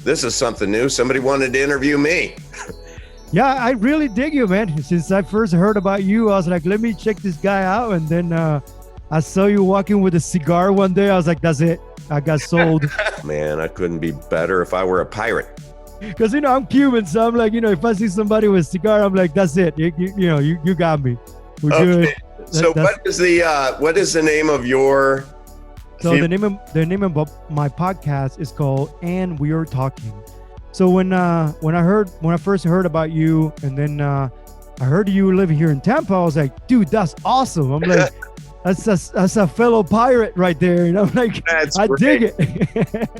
This is something new. Somebody wanted to interview me. Yeah, I really dig you, man. Since I first heard about you, I was like, let me check this guy out. And then I saw you walking with a cigar one day. I was like, that's it. I got sold. Man, I couldn't be better if I were a pirate. Because, I'm Cuban. So I'm like, if I see somebody with a cigar, I'm like, that's it. You got me. We're good. So what is the name of your... So the name of my podcast is called And We Are Talking. So when I first heard about you, and then I heard you live here in Tampa, I was like, dude, that's awesome. I'm like, that's a fellow pirate right there. And I'm like, I dig it.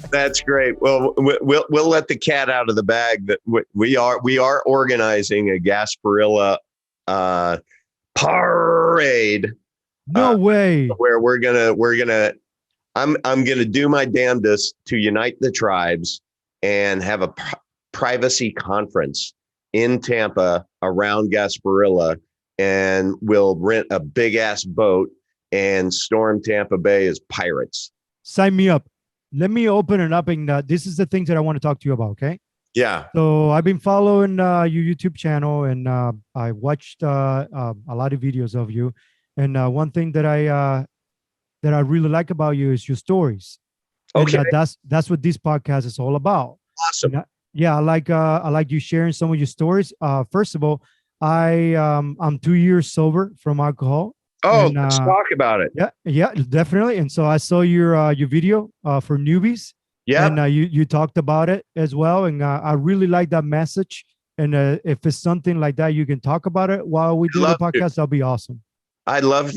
That's great. Well, we'll let the cat out of the bag. That we are organizing a Gasparilla parade. No way. Where we're gonna. I'm gonna do my damnedest to unite the tribes and have a privacy conference in Tampa around Gasparilla, and we'll rent a big ass boat and storm Tampa Bay as pirates. Sign me up. Let me open it up, and this is the things that I want to talk to you about. Okay. Yeah. So I've been following your YouTube channel, and I watched a lot of videos of you. And one thing that I really like about you is your stories. Okay. And, that's what this podcast is all about. Awesome. And, I like you sharing some of your stories. First of all, I'm 2 years sober from alcohol. Oh, and, let's talk about it. Yeah, definitely. And so I saw your video for newbies. Yeah. And you talked about it as well. And I really like that message. And if it's something like that, you can talk about it while we do the podcast. That'll be awesome. I'd love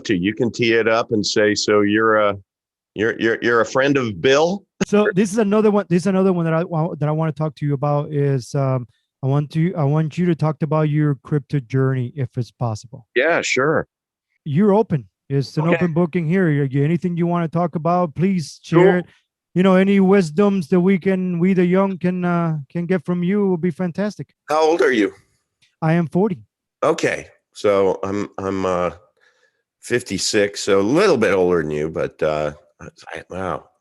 to. You can tee it up and say, so you're a friend of Bill. So this is another one. This is another one that I want to talk to you about. Is I want you to talk about your crypto journey, if it's possible. Yeah, sure. You're open. It's an open booking here. Anything you want to talk about, please share it. Any wisdoms that we the young can get from you will be fantastic. How old are you? I am 40. Okay. So I'm 56, so a little bit older than you, but I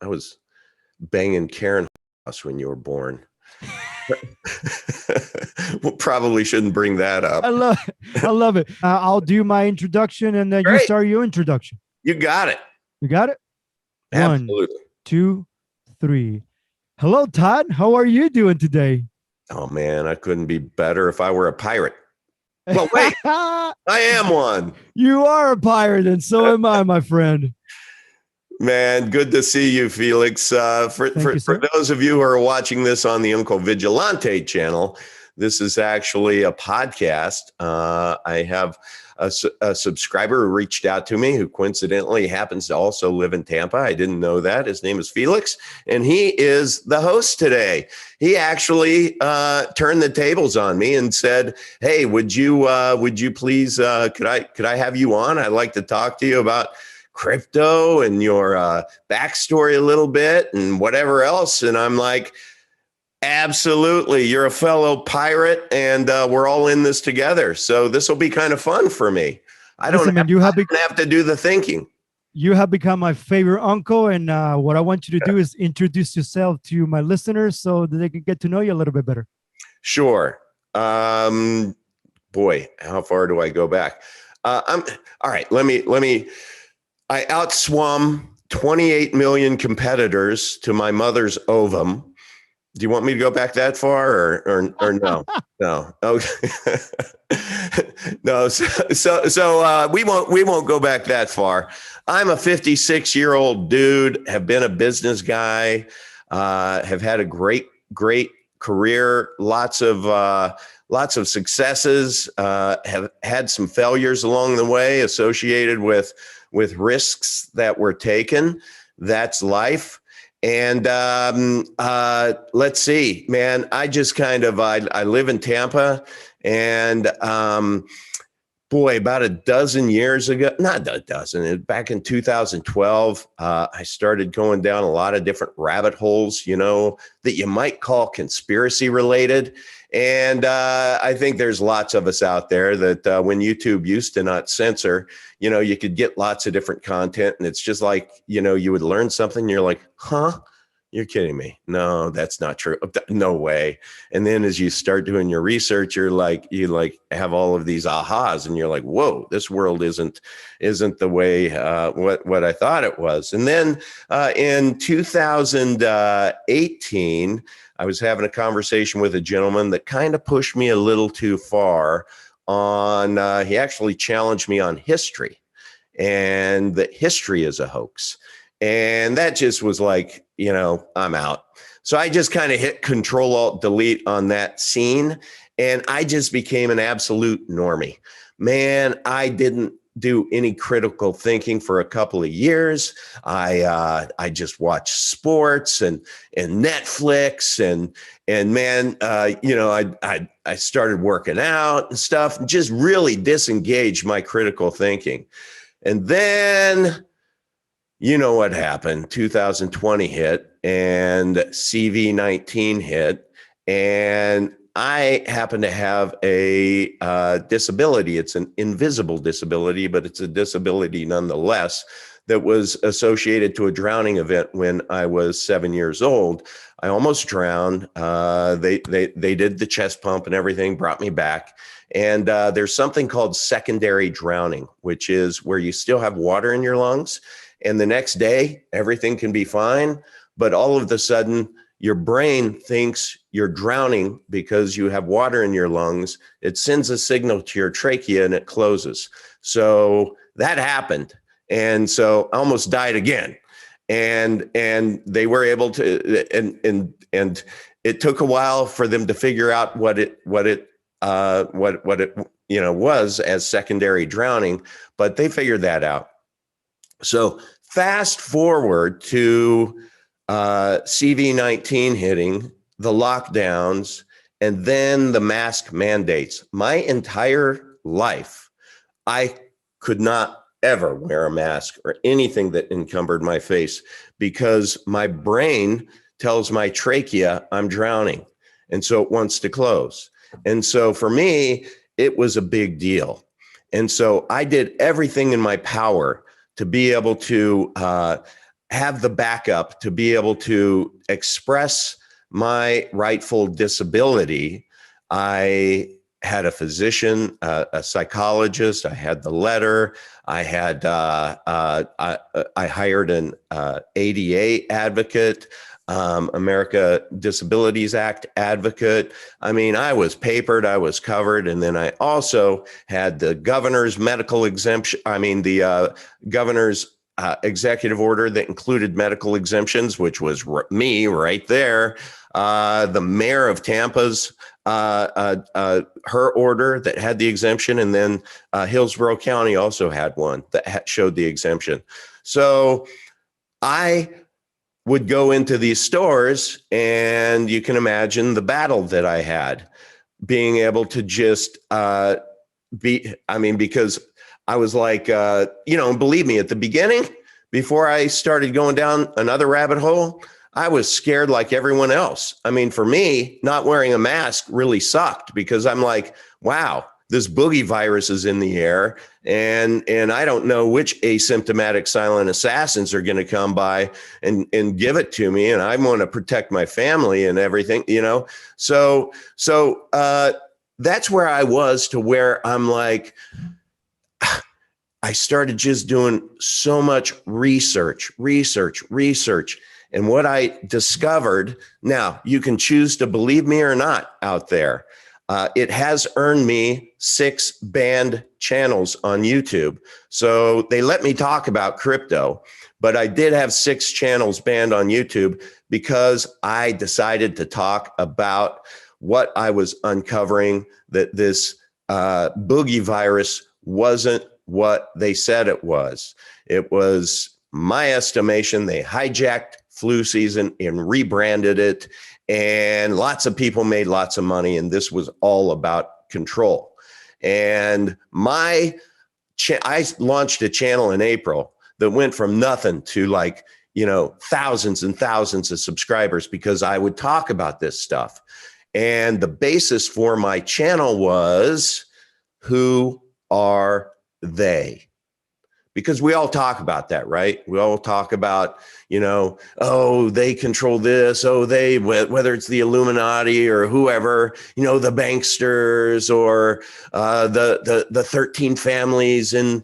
was banging Karen house when you were born. Well, probably shouldn't bring that up. I love it. I'll do my introduction, and then you start your introduction. You got it. You got it. Absolutely. 1, 2, 3. Hello, Todd. How are you doing today? Oh man, I couldn't be better if I were a pirate. Well, wait, I am one. You are a pirate, and so am I, my friend. Man, good to see you, Felix. For those of you who are watching this on the Uncle Vigilante channel, this is actually a podcast. I have a subscriber who reached out to me who coincidentally happens to also live in Tampa. I didn't know that. His name is Felix, and he is the host today. He actually turned the tables on me and said, "Hey, would you please could I have you on? I'd like to talk to you about crypto and your backstory a little bit and whatever else." And I'm like, absolutely. You're a fellow pirate, and we're all in this together. So this will be kind of fun for me. I don't have to do the thinking. You have become my favorite uncle. And what I want you to do is introduce yourself to my listeners so that they can get to know you a little bit better. Sure. Boy, how far do I go back? All right. Let me, I outswum 28 million competitors to my mother's ovum. Do you want me to go back that far or no? No. Okay. No. So we won't go back that far. I'm a 56-year-old dude, have been a business guy, have had a great career, lots of successes, have had some failures along the way associated with risks that were taken. That's life. And let's see, man, I just I live in Tampa, and boy, about a dozen years ago, not a dozen, back in 2012, I started going down a lot of different rabbit holes, that you might call conspiracy related. And I think there's lots of us out there that when YouTube used to not censor, you could get lots of different content, and it's just like, you would learn something. You're like, huh? You're kidding me. No, that's not true. No way. And then as you start doing your research, you have all of these ahas, and you're like, whoa, this world isn't the way what I thought it was. And then in 2018, I was having a conversation with a gentleman that kind of pushed me a little too far on, he actually challenged me on history, and that history is a hoax. And that just was like, I'm out. So I just kind of hit Control-Alt-Delete on that scene, and I just became an absolute normie. Man, I didn't do any critical thinking for a couple of years. I just watched sports and Netflix and man, I started working out and stuff, and just really disengaged my critical thinking. And then, you know what happened? 2020 hit and CV-19 hit, and I happen to have a disability. It's an invisible disability, but it's a disability nonetheless, that was associated to a drowning event when I was 7 years old. I almost drowned. They did the chest pump and everything, brought me back. And there's something called secondary drowning, which is where you still have water in your lungs, and the next day everything can be fine, but all of a sudden your brain thinks you're drowning because you have water in your lungs. It sends a signal to your trachea and it closes. So that happened. And so I almost died again. And they were able to, and it took a while for them to figure out what it was as secondary drowning, but they figured that out. So fast forward to CV-19 hitting, the lockdowns, and then the mask mandates. My entire life, I could not ever wear a mask or anything that encumbered my face because my brain tells my trachea I'm drowning, and so it wants to close. And so for me, it was a big deal. And so I did everything in my power to be able to have the backup, to be able to express my rightful disability. I had a physician, a psychologist. I had the letter. I had I hired an ADA advocate, America Disabilities Act advocate. I mean, I was papered, I was covered. And then I also had the governor's medical exemption. I mean, the governor's executive order that included medical exemptions, which was me right there. The mayor of Tampa's her order that had the exemption, and then Hillsborough County also had one that showed the exemption. So I would go into these stores, and you can imagine the battle that I had, being able to just because I was like, believe me, at the beginning, before I started going down another rabbit hole, I was scared like everyone else. I mean, for me, not wearing a mask really sucked because I'm like, wow, this boogie virus is in the air, and I don't know which asymptomatic silent assassins are going to come by and give it to me, and I want to protect my family and everything, So that's where I was, to where I'm like, I started just doing so much research. And what I discovered, now you can choose to believe me or not out there. It has earned me 6 banned channels on YouTube. So they let me talk about crypto, but I did have 6 channels banned on YouTube because I decided to talk about what I was uncovering, that this boogie virus wasn't what they said it was. It was, my estimation, they hijacked flu season and rebranded it, and lots of people made lots of money, and this was all about control. And I launched a channel in April that went from nothing to thousands and thousands of subscribers because I would talk about this stuff. And the basis for my channel was, who are they? Because we all talk about that, right? We all talk about, oh, they control this. Oh, whether it's the Illuminati or whoever, the banksters or the 13 families in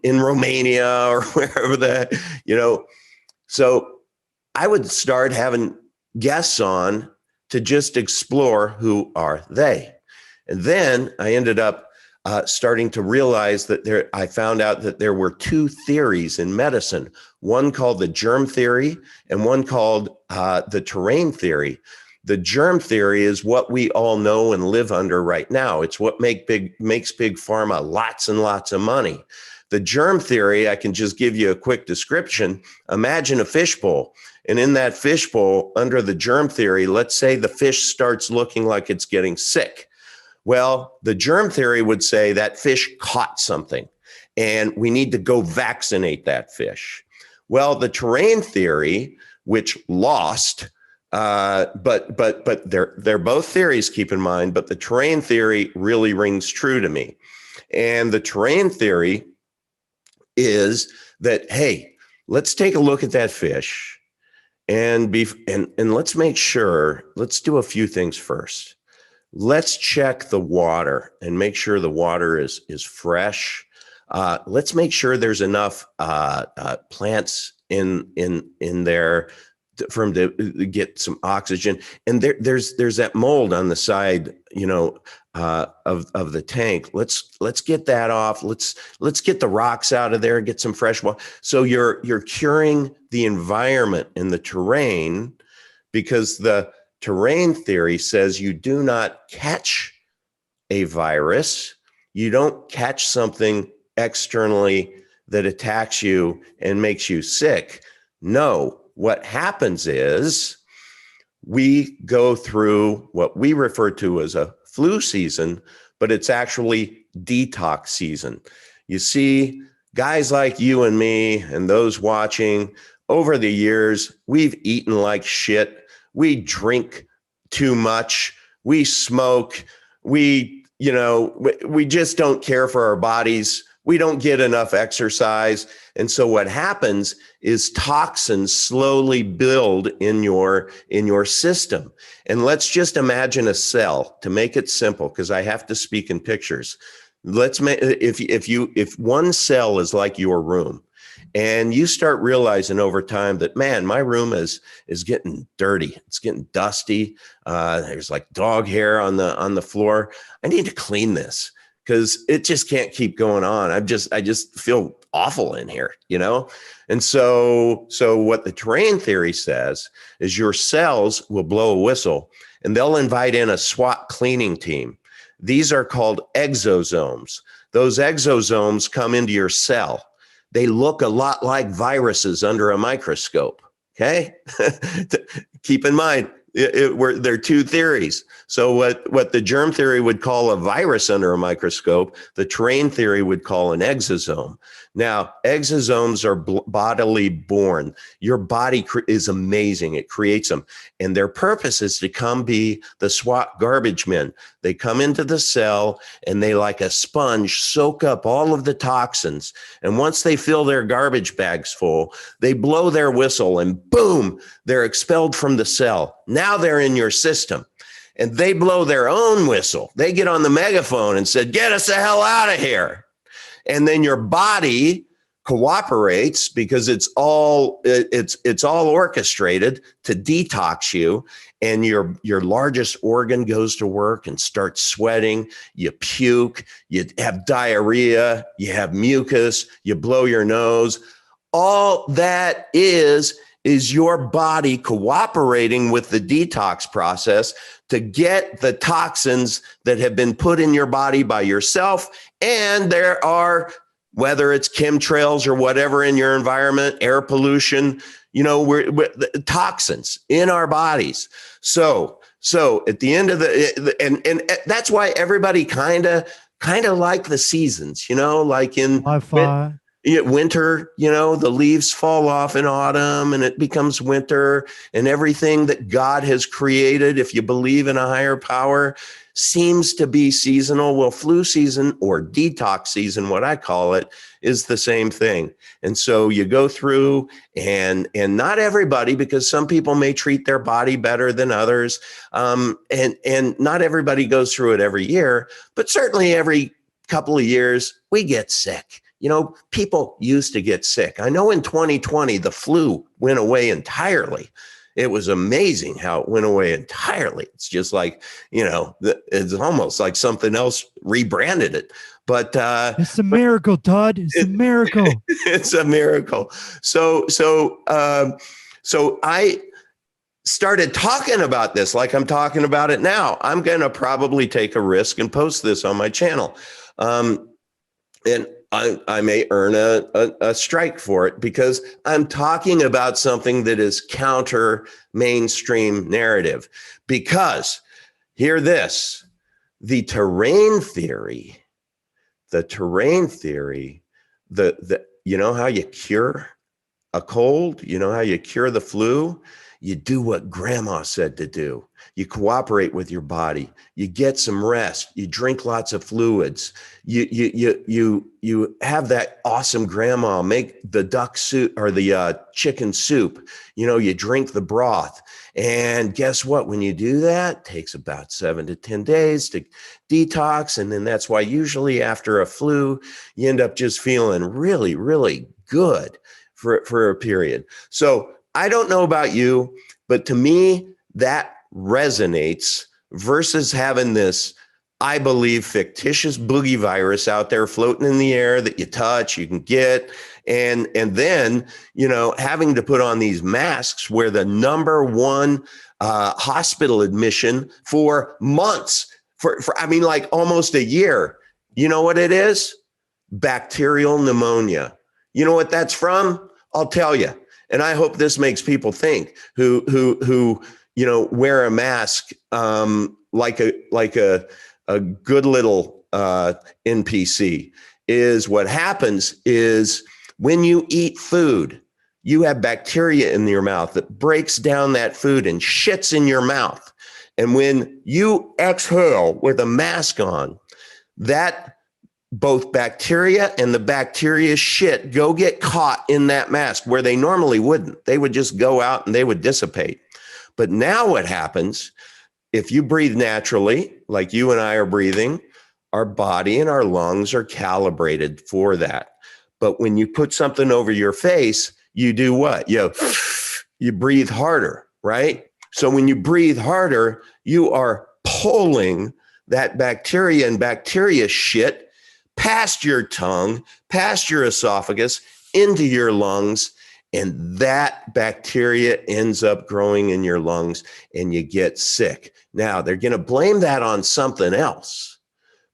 Romania or wherever So I would start having guests on to just explore who are they. And then I ended up starting to realize that I found out that there were two theories in medicine, one called the germ theory and one called the terrain theory. The germ theory is what we all know and live under right now. It's what makes big pharma lots and lots of money. The germ theory, I can just give you a quick description. Imagine a fishbowl. And in that fishbowl, under the germ theory, let's say the fish starts looking like it's getting sick. Well, the germ theory would say that fish caught something and we need to go vaccinate that fish. Well, the terrain theory, which lost, but they're both theories, keep in mind, but the terrain theory really rings true to me. And the terrain theory is that, hey, let's take a look at that fish and let's make sure, let's do a few things first. Let's check the water and make sure the water is fresh. Let's make sure there's enough plants in there for them to get some oxygen. And there's that mold on the side, of the tank. Let's get that off. Let's get the rocks out of there. Get some fresh water. So you're curing the environment and the terrain, because the terrain theory says you do not catch a virus. You don't catch something externally that attacks you and makes you sick. No, what happens is we go through what we refer to as a flu season, but it's actually detox season. You see, guys like you and me and those watching, over the years, we've eaten like shit. We drink too much. We smoke. We just don't care for our bodies. We don't get enough exercise. And so what happens is toxins slowly build in your system. And let's just imagine a cell, to make it simple, because I have to speak in pictures. If one cell is like your room, and you start realizing over time that, man, my room is getting dirty. It's getting dusty. There's like dog hair on the floor. I need to clean this because it just can't keep going on. I just feel awful in here, And so what the terrain theory says is your cells will blow a whistle and they'll invite in a SWAT cleaning team. These are called exosomes. Those exosomes come into your cell. They look a lot like viruses under a microscope, okay? Keep in mind, there are two theories. So what the germ theory would call a virus under a microscope, the terrain theory would call an exosome. Now, exosomes are bodily born. Your body is amazing. It creates them. And their purpose is to come be the SWAT garbage men. They come into the cell and they, like a sponge, soak up all of the toxins. And once they fill their garbage bags full, they blow their whistle and boom, they're expelled from the cell. Now they're in your system. And they blow their own whistle. They get on the megaphone and said, "Get us the hell out of here." And then your body cooperates because it's all orchestrated to detox you. And your largest organ goes to work and starts sweating. You puke, you have diarrhea, you have mucus, you blow your nose. All that is your body cooperating with the detox process to get the toxins that have been put in your body by yourself. And there are, whether it's chemtrails or whatever in your environment, air pollution, we're toxins in our bodies. So at the end of and that's why everybody kind of like the seasons, like in Wi-Fi. winter, the leaves fall off in autumn and it becomes winter, and everything that God has created, if you believe in a higher power, seems to be seasonal. Well, flu season, or detox season, what I call it, is the same thing. And so you go through, and not everybody, because some people may treat their body better than others. And not everybody goes through it every year, but certainly every couple of years we get sick. People used to get sick. I know in 2020, the flu went away entirely. It was amazing how it went away entirely. It's just like, it's almost like something else rebranded it. But it's a miracle, Todd. It's a miracle. It's a miracle. So I started talking about this like I'm talking about it now. I'm going to probably take a risk and post this on my channel. And I may earn a strike for it, because I'm talking about something that is counter mainstream narrative. Because, hear this, the terrain theory, you know how you cure a cold? You know how you cure the flu? You do what grandma said to do. You cooperate with your body. You get some rest. You drink lots of fluids. You have that awesome grandma make the duck soup or the chicken soup. You drink the broth. And guess what? When you do that, it takes about 7 to 10 days to detox. And then that's why usually after a flu, you end up just feeling really, really good for a period. So I don't know about you, but to me, that resonates versus having this, I believe, fictitious boogie virus out there floating in the air that you touch, you can get. And then, having to put on these masks where the number one hospital admission for months, for like almost a year. You know what it is? Bacterial pneumonia. You know what that's from? I'll tell you. And I hope this makes people think who wear a mask like a good little NPC. Is what happens is when you eat food, you have bacteria in your mouth that breaks down that food and shits in your mouth. And when you exhale with a mask on, that both bacteria and the bacteria shit go get caught in that mask where they normally wouldn't. They would just go out and they would dissipate. But now what happens, if you breathe naturally, like you and I are breathing, our body and our lungs are calibrated for that. But when you put something over your face, you do what? You breathe harder, right? So when you breathe harder, you are pulling that bacteria and bacteria shit past your tongue, past your esophagus, into your lungs, and that bacteria ends up growing in your lungs and you get sick. Now, they're going to blame that on something else,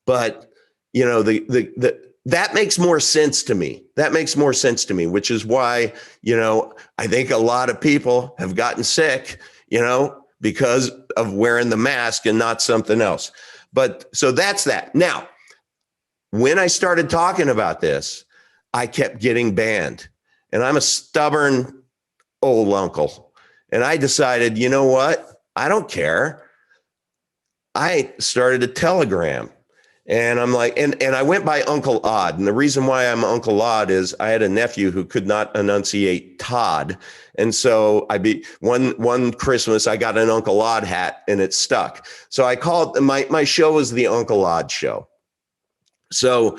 but that makes more sense to me. That makes more sense to me, which is why, I think a lot of people have gotten sick, because of wearing the mask and not something else. But so that's that. Now, when I started talking about this, I kept getting banned. And I'm a stubborn old uncle. And I decided, you know what? I don't care. I started a Telegram. And I'm like, and I went by Uncle Odd. And the reason why I'm Uncle Odd is I had a nephew who could not enunciate Todd. And so one Christmas, I got an Uncle Odd hat and it stuck. So I called, my show was the Uncle Odd Show. So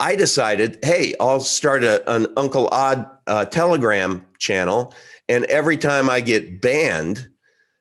I decided, hey, I'll start an Uncle Odd Telegram channel. And every time I get banned,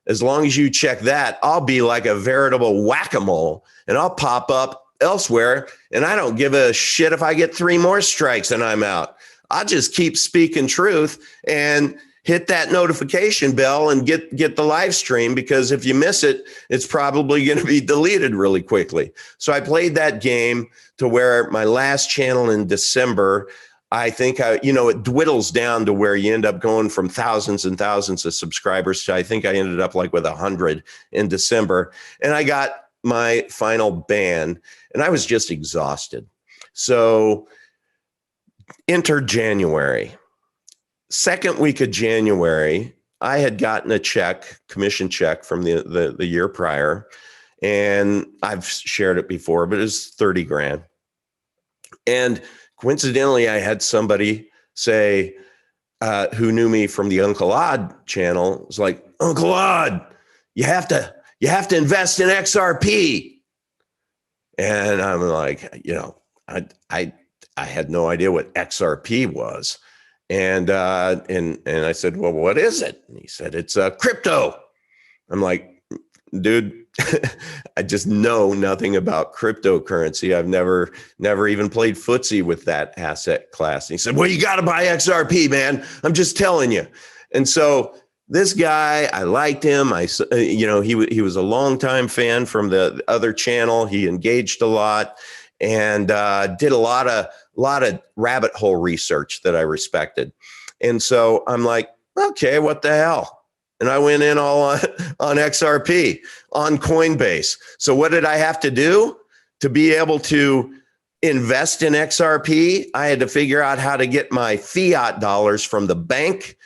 as long as you check that, I'll be like a veritable whack-a-mole and I'll pop up elsewhere. And I don't give a shit if I get 3 more strikes and I'm out. I'll just keep speaking truth and hit that notification bell and get the live stream, because if you miss it, it's probably going to be deleted really quickly. So I played that game to where my last channel in December, I think it dwindles down to where you end up going from thousands and thousands of subscribers to, I think I ended up like with 100 in December. And I got my final ban and I was just exhausted. So enter January. Second week of January, I had gotten a commission check from the year prior, and I've shared it before, but it was 30 grand. And coincidentally, I had somebody say, who knew me from the Uncle Odd channel, was like, Uncle Odd, you have to invest in XRP. And I'm like, I had no idea what XRP was. And I said, well, what is it? And he said, it's crypto. I'm like, dude, I just know nothing about cryptocurrency. I've never even played footsie with that asset class. And he said, well, you got to buy XRP, man. I'm just telling you. And so this guy, I liked him. He was a longtime fan from the other channel. He engaged a lot and did a lot of rabbit hole research that I respected. And so I'm like, okay, what the hell? And I went in all on XRP, on Coinbase. So what did I have to do to be able to invest in XRP? I had to figure out how to get my fiat dollars from the bank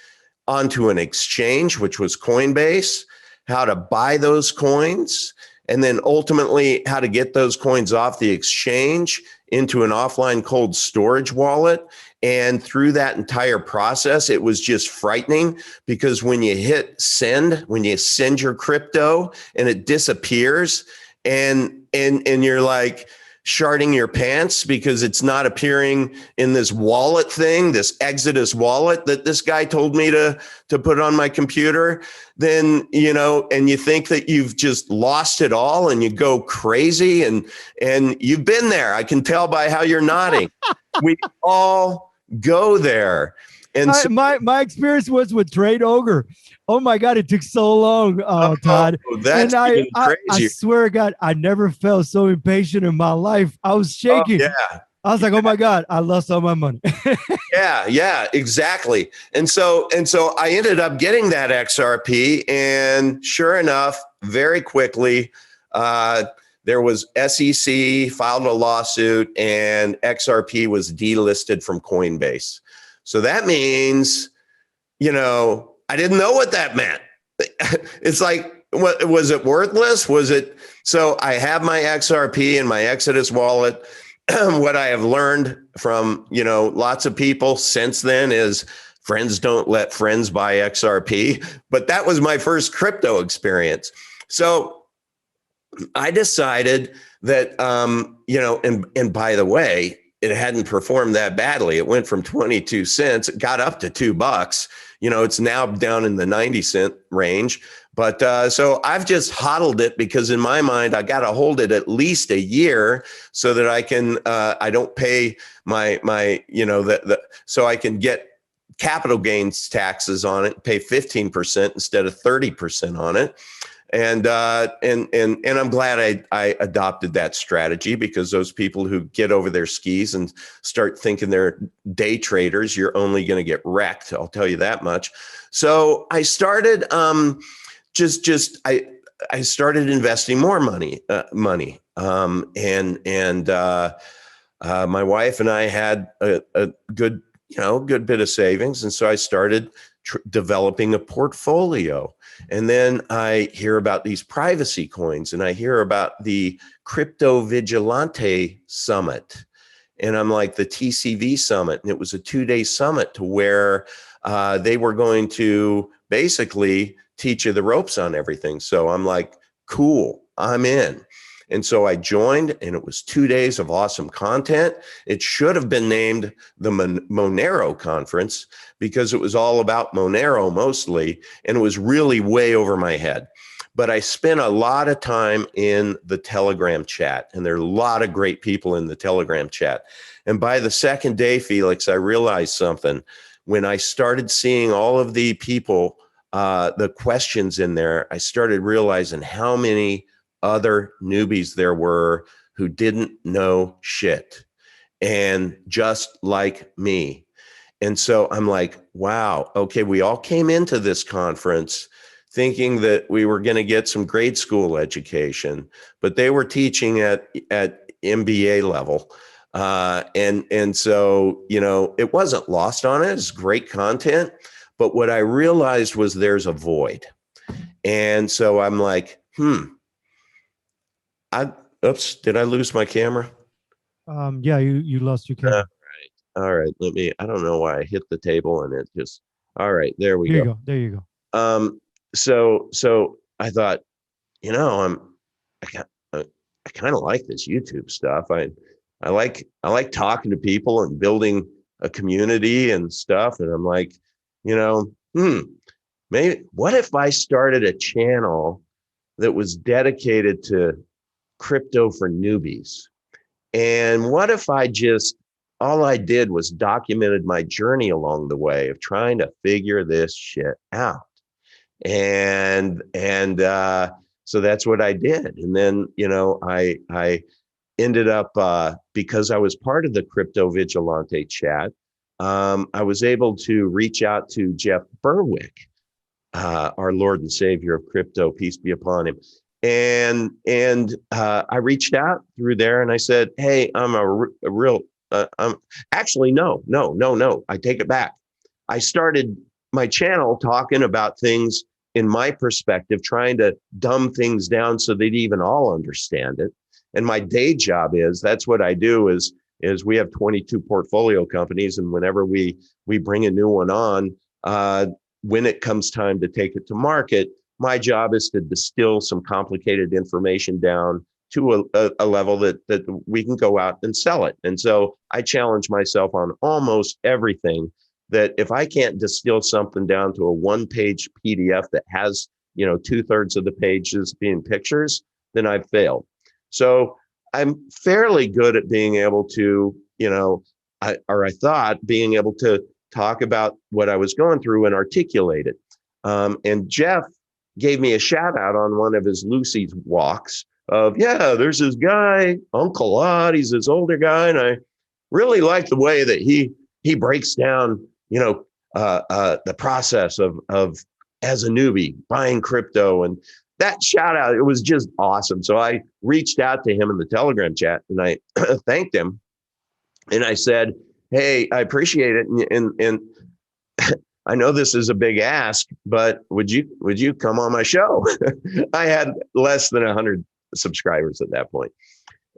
onto an exchange, which was Coinbase, how to buy those coins, and then ultimately how to get those coins off the exchange into an offline cold storage wallet. And through that entire process, it was just frightening, because when you hit send, when you send your crypto and it disappears, and you're like sharding your pants because it's not appearing in this wallet thing, this Exodus wallet that this guy told me to put on my computer, then, and you think that you've just lost it all and you go crazy, and you've been there. I can tell by how you're nodding. We all go there. And so, my experience was with Trade Ogre. Oh my God, it took so long, Todd. That's and I swear to God, I never felt so impatient in my life. I was shaking. I was like, oh my God, I lost all my money. Yeah, exactly. And so I ended up getting that XRP, and sure enough, very quickly, there was SEC filed a lawsuit, and XRP was delisted from Coinbase. So that means, I didn't know what that meant. It's like, what was it worthless? So I have my XRP in my Exodus wallet. What I have learned from, lots of people since then is friends don't let friends buy XRP, but that was my first crypto experience. So I decided that, and by the way, it hadn't performed that badly. It went from 22 cents, it got up to $2. It's now down in the 90-cent range. But so I've just hodled it, because in my mind, I got to hold it at least a year so that I can, I don't pay my so I can get capital gains taxes on it, pay 15% instead of 30% on it. And I'm glad I adopted that strategy, because those people who get over their skis and start thinking they're day traders, you're only going to get wrecked. I'll tell you that much. So I started I started investing more money. My wife and I had a good bit of savings, and so I started developing a portfolio. And then I hear about these privacy coins, and I hear about the Crypto Vigilante Summit. And I'm like, the TCV Summit. And it was a 2-day summit to where they were going to basically teach you the ropes on everything. So I'm like, cool, I'm in. And so I joined, and it was 2 days of awesome content. It should have been named the Monero Conference, because it was all about Monero mostly, and it was really way over my head. But I spent a lot of time in the Telegram chat, and there are a lot of great people in the Telegram chat. And by the second day, Felix, I realized something. When I started seeing all of the people, the questions in there, I started realizing how many other newbies there were who didn't know shit, and just like me. And so I'm like, wow, okay, we all came into this conference thinking that we were going to get some grade school education, but they were teaching at MBA level. And so, it wasn't lost on it. It's great content. But what I realized was there's a void. And so I'm like, oops, did I lose my camera? Yeah, you lost your camera. All right. I don't know why I hit the table and it just, all right, there we go. There you go. So I thought, I kind of like this YouTube stuff. I like talking to people and building a community and stuff. And I'm like, maybe what if I started a channel that was dedicated to crypto for newbies? And what if all I did was documented my journey along the way of trying to figure this shit out. And so that's what I did. And then, I ended up, because I was part of the Crypto Vigilante chat, I was able to reach out to Jeff Berwick, our Lord and Savior of crypto, peace be upon him. And I reached out through there and I said, hey, I'm a real, actually, no, I take it back. I started my channel talking about things in my perspective, trying to dumb things down so they'd even all understand it. And my day job that's what I do is we have 22 portfolio companies. And whenever we bring a new one on, when it comes time to take it to market, my job is to distill some complicated information down to a level that we can go out and sell it. And so I challenge myself on almost everything, that if I can't distill something down to a one-page PDF that has, 2/3 of the pages being pictures, then I've failed. So I'm fairly good at being able to, I thought being able to talk about what I was going through and articulate it. And Jeff gave me a shout out on one of his Lucy's walks of, there's this guy, Uncle Odd, he's this older guy. And I really like the way that he breaks down, the process of as a newbie buying crypto. And that shout out, it was just awesome. So I reached out to him in the Telegram chat and I thanked him. And I said, hey, I appreciate it. And I know this is a big ask, but would you come on my show? I had less than 100 subscribers at that point.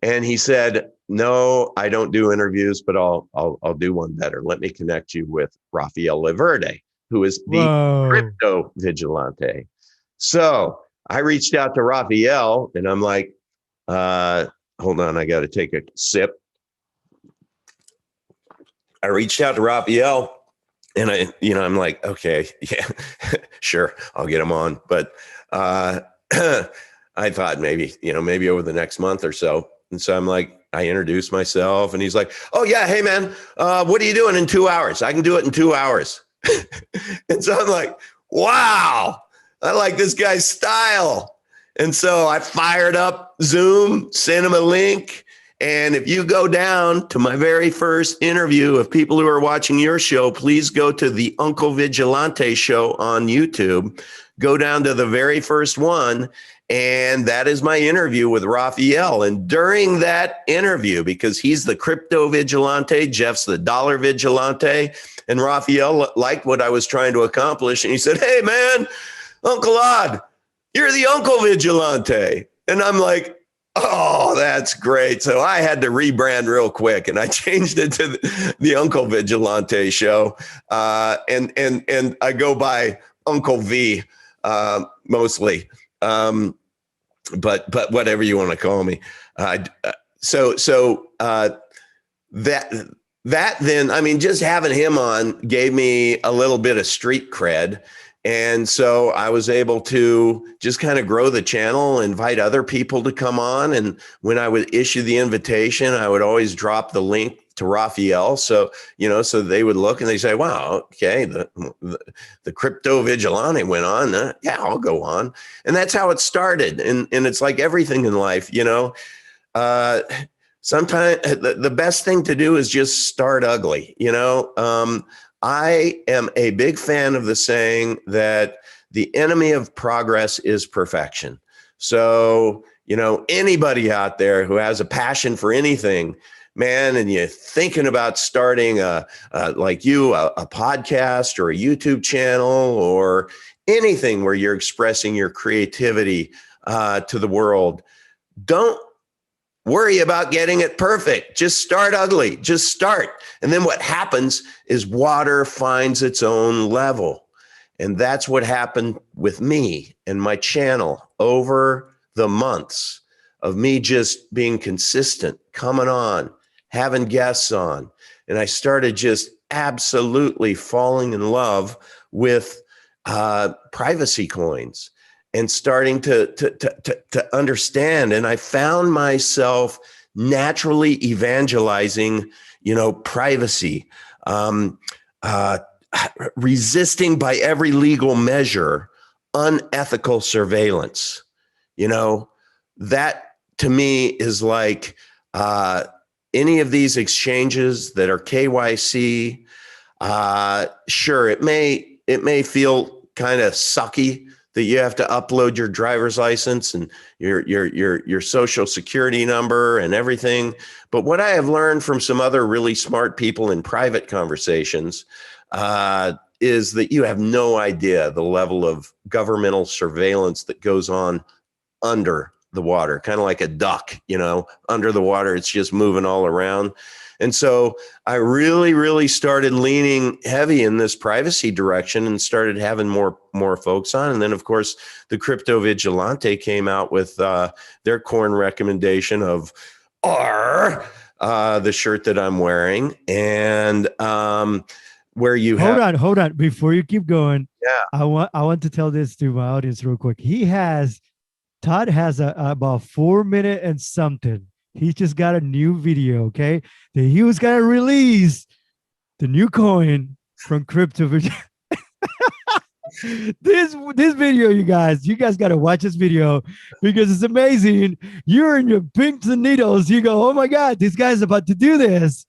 And he said, no, I don't do interviews, but I'll do one better. Let me connect you with Rafael Blvd, who is the Crypto Vigilante. So I reached out to Rafael and I'm like, hold on, I got to take a sip. I reached out to Rafael and I'm like, okay, yeah, sure, I'll get him on. But I thought maybe over the next month or so. And so I'm like, I introduced myself and he's like, oh yeah, hey man, what are you doing in 2 hours? I can do it in 2 hours. And so I'm like, wow, I like this guy's style. And so I fired up Zoom, sent him a link. And if you go down to my very first interview of people who are watching your show, please go to the Uncle Vigilante Show on YouTube. Go down to the very first one. And that is my interview with Rafael. And during that interview, because he's the crypto vigilante, Jeff's the dollar vigilante, and Rafael liked what I was trying to accomplish. And he said, hey, man, Uncle Odd, you're the Uncle Vigilante. And I'm like, oh, that's great. So I had to rebrand real quick and I changed it to the Uncle Vigilante Show. And I go by Uncle V mostly. But whatever you want to call me. So that then, I mean, just having him on gave me a little bit of street cred. And so I was able to just kind of grow the channel, invite other people to come on. And when I would issue the invitation, I would always drop the link to Rafael. So, so they would look and they say, wow, okay, the crypto vigilante went on. Yeah, I'll go on. And that's how it started. And it's like everything in life, sometimes the best thing to do is just start ugly, I am a big fan of the saying that the enemy of progress is perfection. So, anybody out there who has a passion for anything, man, and you're thinking about starting a podcast or a YouTube channel or anything where you're expressing your creativity to the world, don't worry about getting it perfect. Just start ugly. Just start. And then what happens is water finds its own level. And that's what happened with me and my channel over the months of me just being consistent, coming on, having guests on. And I started just absolutely falling in love with privacy coins and starting to understand. And I found myself naturally evangelizing, privacy, resisting by every legal measure, unethical surveillance. That to me is like any of these exchanges that are KYC. Sure, it may feel kind of sucky that you have to upload your driver's license and your social security number and everything. But what I have learned from some other really smart people in private conversations is that you have no idea the level of governmental surveillance that goes on under the water, kind of like a duck, under the water, it's just moving all around. And so I really, really started leaning heavy in this privacy direction and started having more folks on. And then, of course, the Crypto Vigilante came out with their coin recommendation of Arrr, the shirt that I'm wearing. And where you hold on. Before you keep going, yeah, I want to tell this to my audience real quick. Todd has about 4 minutes and something. He just got a new video, okay? That he was gonna release the new coin from Crypto. This video, you guys gotta watch this video because it's amazing. You're in your pins and needles. You go, oh my God, this guy's about to do this.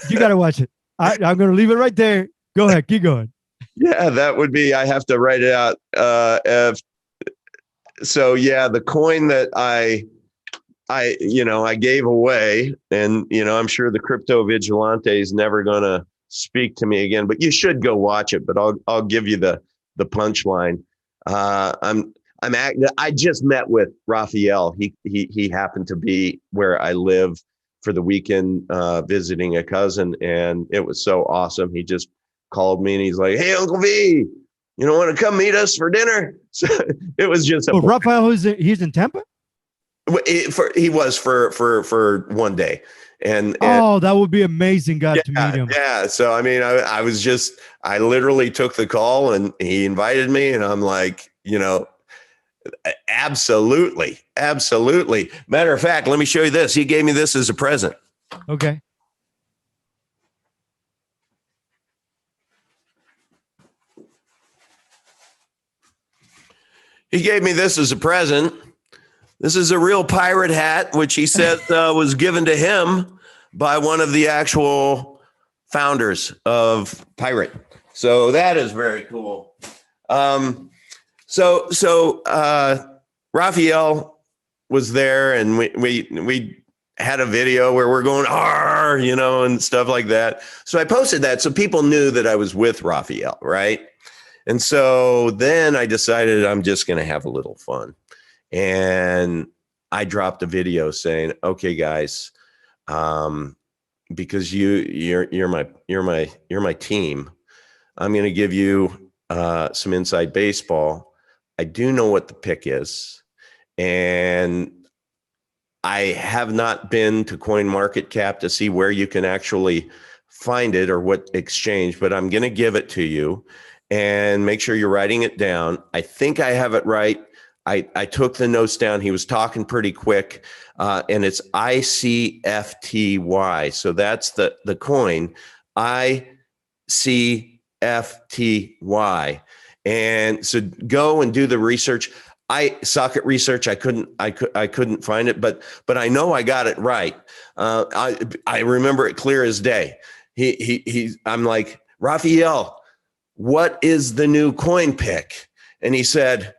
You gotta watch it. I'm gonna leave it right there. Go ahead, keep going. Yeah, that would be. I have to write it out. So yeah, the coin that I gave away, and I'm sure the Crypto Vigilante is never going to speak to me again, but you should go watch it. But I'll give you the punchline. I just met with Raphael. He happened to be where I live for the weekend, visiting a cousin, and it was so awesome. He just called me and he's like, "Hey, Uncle V, you don't want to come meet us for dinner?" So it was just. Raphael, he's in Tampa. He was for one day, and that would be amazing. Got to meet him. Yeah. So I mean, I literally took the call and he invited me, and I'm like, absolutely. Matter of fact, let me show you this. He gave me this as a present. Okay. He gave me this as a present. This is a real pirate hat, which he said was given to him by one of the actual founders of Pirate. So that is very cool. So Raphael was there, and we had a video where we're going Arrr, and stuff like that. So I posted that so people knew that I was with Raphael, right? And so then I decided I'm just going to have a little fun. And I dropped a video saying, "Okay, guys, because you're my team, I'm going to give you some inside baseball. I do know what the pick is, and I have not been to CoinMarketCap to see where you can actually find it or what exchange, but I'm going to give it to you, and make sure you're writing it down. I think I have it right. I took the notes down. He was talking pretty quick, and it's ICFTY. So that's the coin, ICFTY. And so go and do the research. Socket research. I couldn't find it, but I know I got it right. I remember it clear as day. I'm like, "Raphael, what is the new coin pick?" And he said,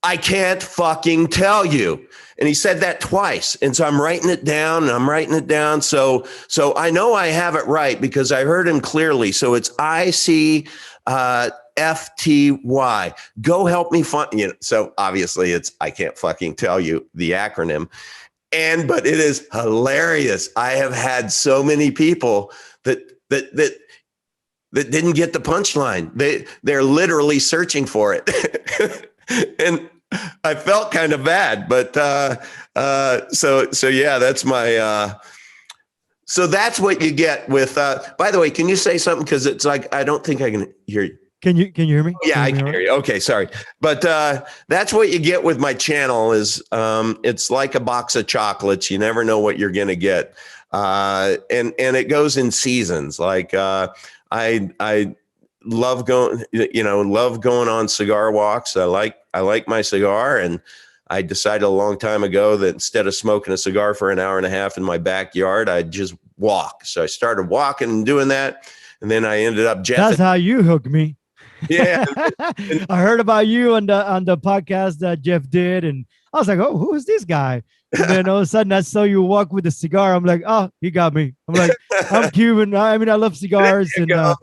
I can't fucking tell you. And he said that twice. And so I'm writing it down and I'm writing it down. So I know I have it right because I heard him clearly. So it's ICFTY. Go help me find, so obviously it's, I can't fucking tell you the acronym. But it is hilarious. I have had so many people that didn't get the punchline. They're literally searching for it. And I felt kind of bad, but so yeah, that's my so that's what you get with by the way, can you say something? Because it's like I don't think I can hear you. Can you hear me? Yeah, I can hear you. Okay, sorry. But that's what you get with my channel is it's like a box of chocolates. You never know what you're gonna get. And it goes in seasons. Like I love going, love going on cigar walks. I like my cigar, and I decided a long time ago that instead of smoking a cigar for an hour and a half in my backyard, I'd just walk. So I started walking and doing that, and then I ended up. That's how you hooked me. Yeah, I heard about you on the podcast that Jeff did, and I was like, "Oh, who is this guy?" And then all of a sudden, I saw you walk with a cigar. I'm like, "Oh, he got me." I'm like, "I'm Cuban. I mean, I love cigars." And yeah,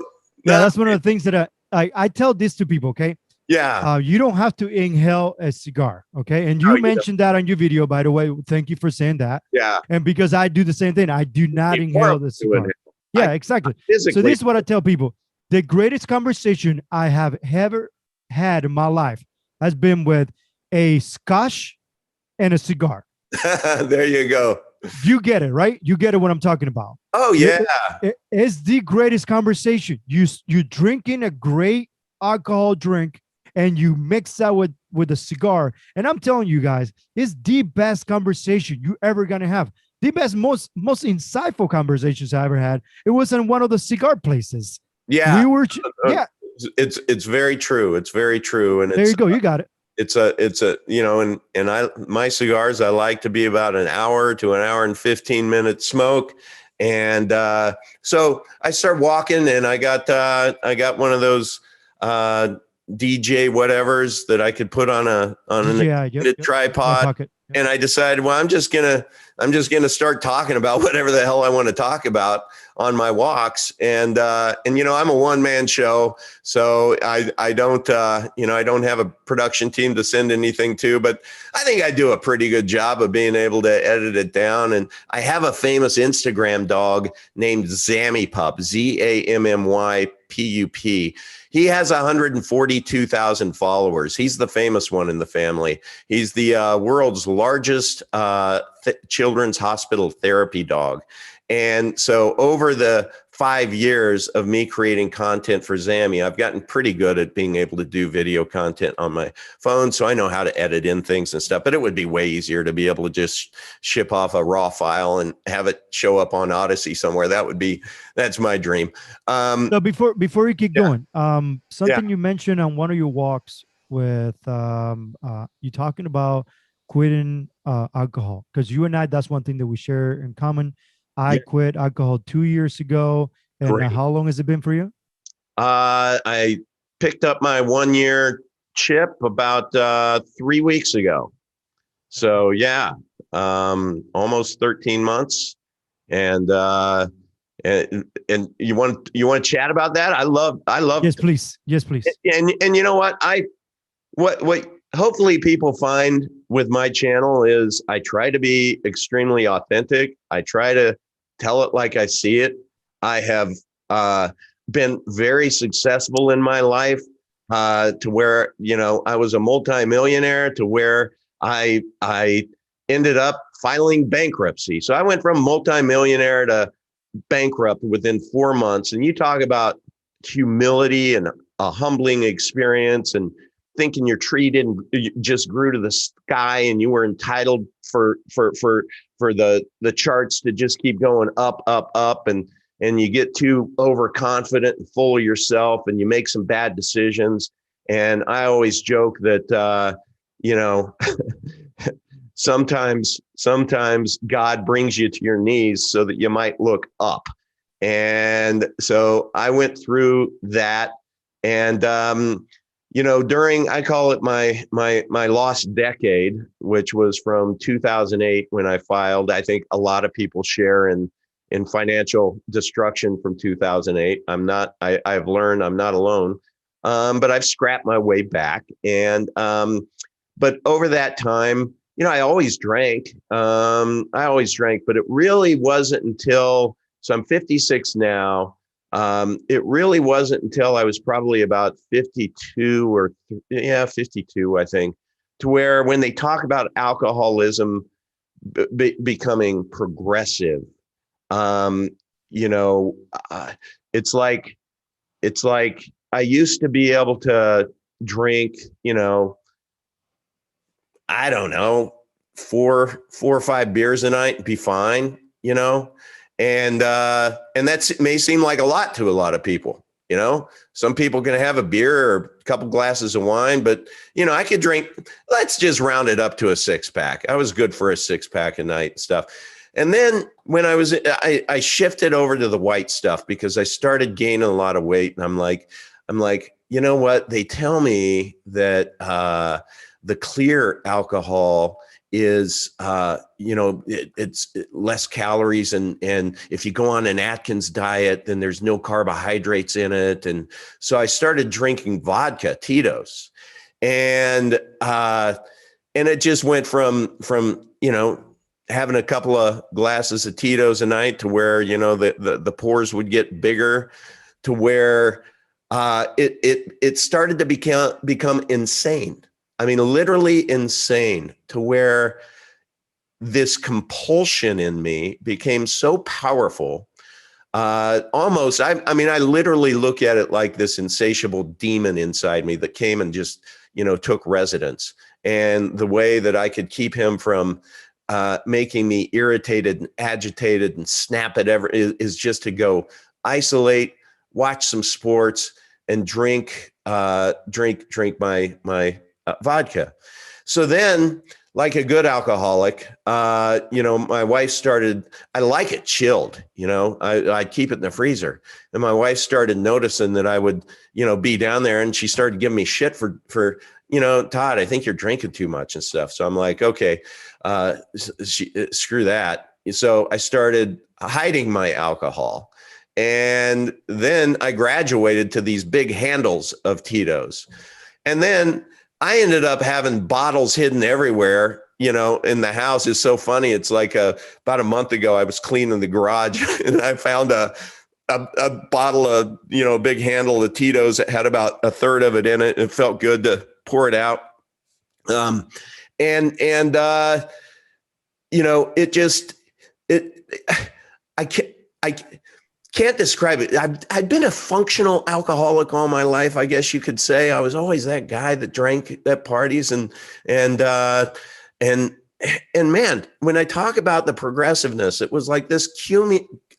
that's one of the things that I tell this to people, okay? Yeah. You don't have to inhale a cigar, okay? And you mentioned that on your video, by the way. Thank you for saying that. Yeah. And because I do the same thing, I do not inhale the cigar. Yeah, exactly. So this is what I tell people. The greatest conversation I have ever had in my life has been with a scotch and a cigar. There you go. You get it, right? You get it what I'm talking about. Oh, yeah. It's the greatest conversation. You drinking a great alcohol drink and you mix that with a cigar. And I'm telling you guys, it's the best conversation you ever gonna have. The best, most insightful conversations I ever had. It was in one of the cigar places. Yeah. We were, yeah. It's very true. It's very true. And there you go. You got it. It's a my cigars, I like to be about an hour to an hour and 15 minute smoke. And so I started walking, and I got one of those DJ whatevers that I could put on a tripod. And I decided, well, I'm just gonna start talking about whatever the hell I want to talk about on my walks. And I'm a one-man show, so I don't I don't have a production team to send anything to, but I think I do a pretty good job of being able to edit it down. And I have a famous Instagram dog named Zammy Pup, ZAMMYPUP. He has 142,000 followers. He's the famous one in the family. He's the world's largest children's hospital therapy dog. And so over the 5 years of me creating content for Zammy, I've gotten pretty good at being able to do video content on my phone. So I know how to edit in things and stuff, but it would be way easier to be able to just ship off a raw file and have it show up on Odyssey somewhere. That's my dream. So before you keep going, something you mentioned on one of your walks with you talking about quitting alcohol, because you and I, that's one thing that we share in common. I quit alcohol 2 years ago. And how long has it been for you? I picked up my 1 year chip about 3 weeks ago. So yeah, almost 13 months. And you want to chat about that? I love. Yes, please. Yes, please. And you know what? What hopefully people find with my channel is I try to be extremely authentic. I try to tell it like I see it. I have been very successful in my life to where, I was a multimillionaire to where I ended up filing bankruptcy. So I went from multimillionaire to bankrupt within 4 months. And you talk about humility and a humbling experience and thinking your tree just grew to the sky and you were entitled for the charts to just keep going up, up, up. And you get too overconfident and full of yourself and you make some bad decisions. And I always joke that, sometimes God brings you to your knees so that you might look up. And so I went through that. And during, I call it my lost decade, which was from 2008 when I filed. I think a lot of people share in financial destruction from 2008. I've learned I'm not alone, but I've scrapped my way back. And but over that time, I always drank. But it really wasn't until, so I'm 56 now. It really wasn't until I was probably about 52 52, I think, to where when they talk about alcoholism becoming progressive, you know, it's like I used to be able to drink, I don't know, four or five beers a night and be fine, and that may seem like a lot to a lot of people. Some people can have a beer or a couple glasses of wine, but I could drink. Let's just round it up to a 6-pack. I was good for a 6-pack a night and stuff. And then when I shifted over to the white stuff because I started gaining a lot of weight, and I'm like, you know what? They tell me that the clear alcohol is it's less calories, and if you go on an Atkins diet, then there's no carbohydrates in it. And so I started drinking vodka, Tito's, and it just went from having a couple of glasses of Tito's a night to where the pores would get bigger, to where it started to become insane. I mean, literally insane, to where this compulsion in me became so powerful. Almost, I literally look at it like this insatiable demon inside me that came and just, took residence. And the way that I could keep him from making me irritated and agitated and snap at is just to go isolate, watch some sports, and drink my vodka. So then, like a good alcoholic, my wife started, I like it chilled, I'd keep it in the freezer. And my wife started noticing that I would, be down there, and she started giving me shit for Todd, I think you're drinking too much and stuff. So I'm like, okay, screw that. So I started hiding my alcohol. And then I graduated to these big handles of Tito's. And then I ended up having bottles hidden everywhere, in the house. It's so funny. It's like about a month ago, I was cleaning the garage and I found a bottle of, a big handle of Tito's that had about a third of it in it. It felt good to pour it out. I can't describe it. I've been a functional alcoholic all my life, I guess you could say. I was always that guy that drank at parties, and man, when I talk about the progressiveness, it was like this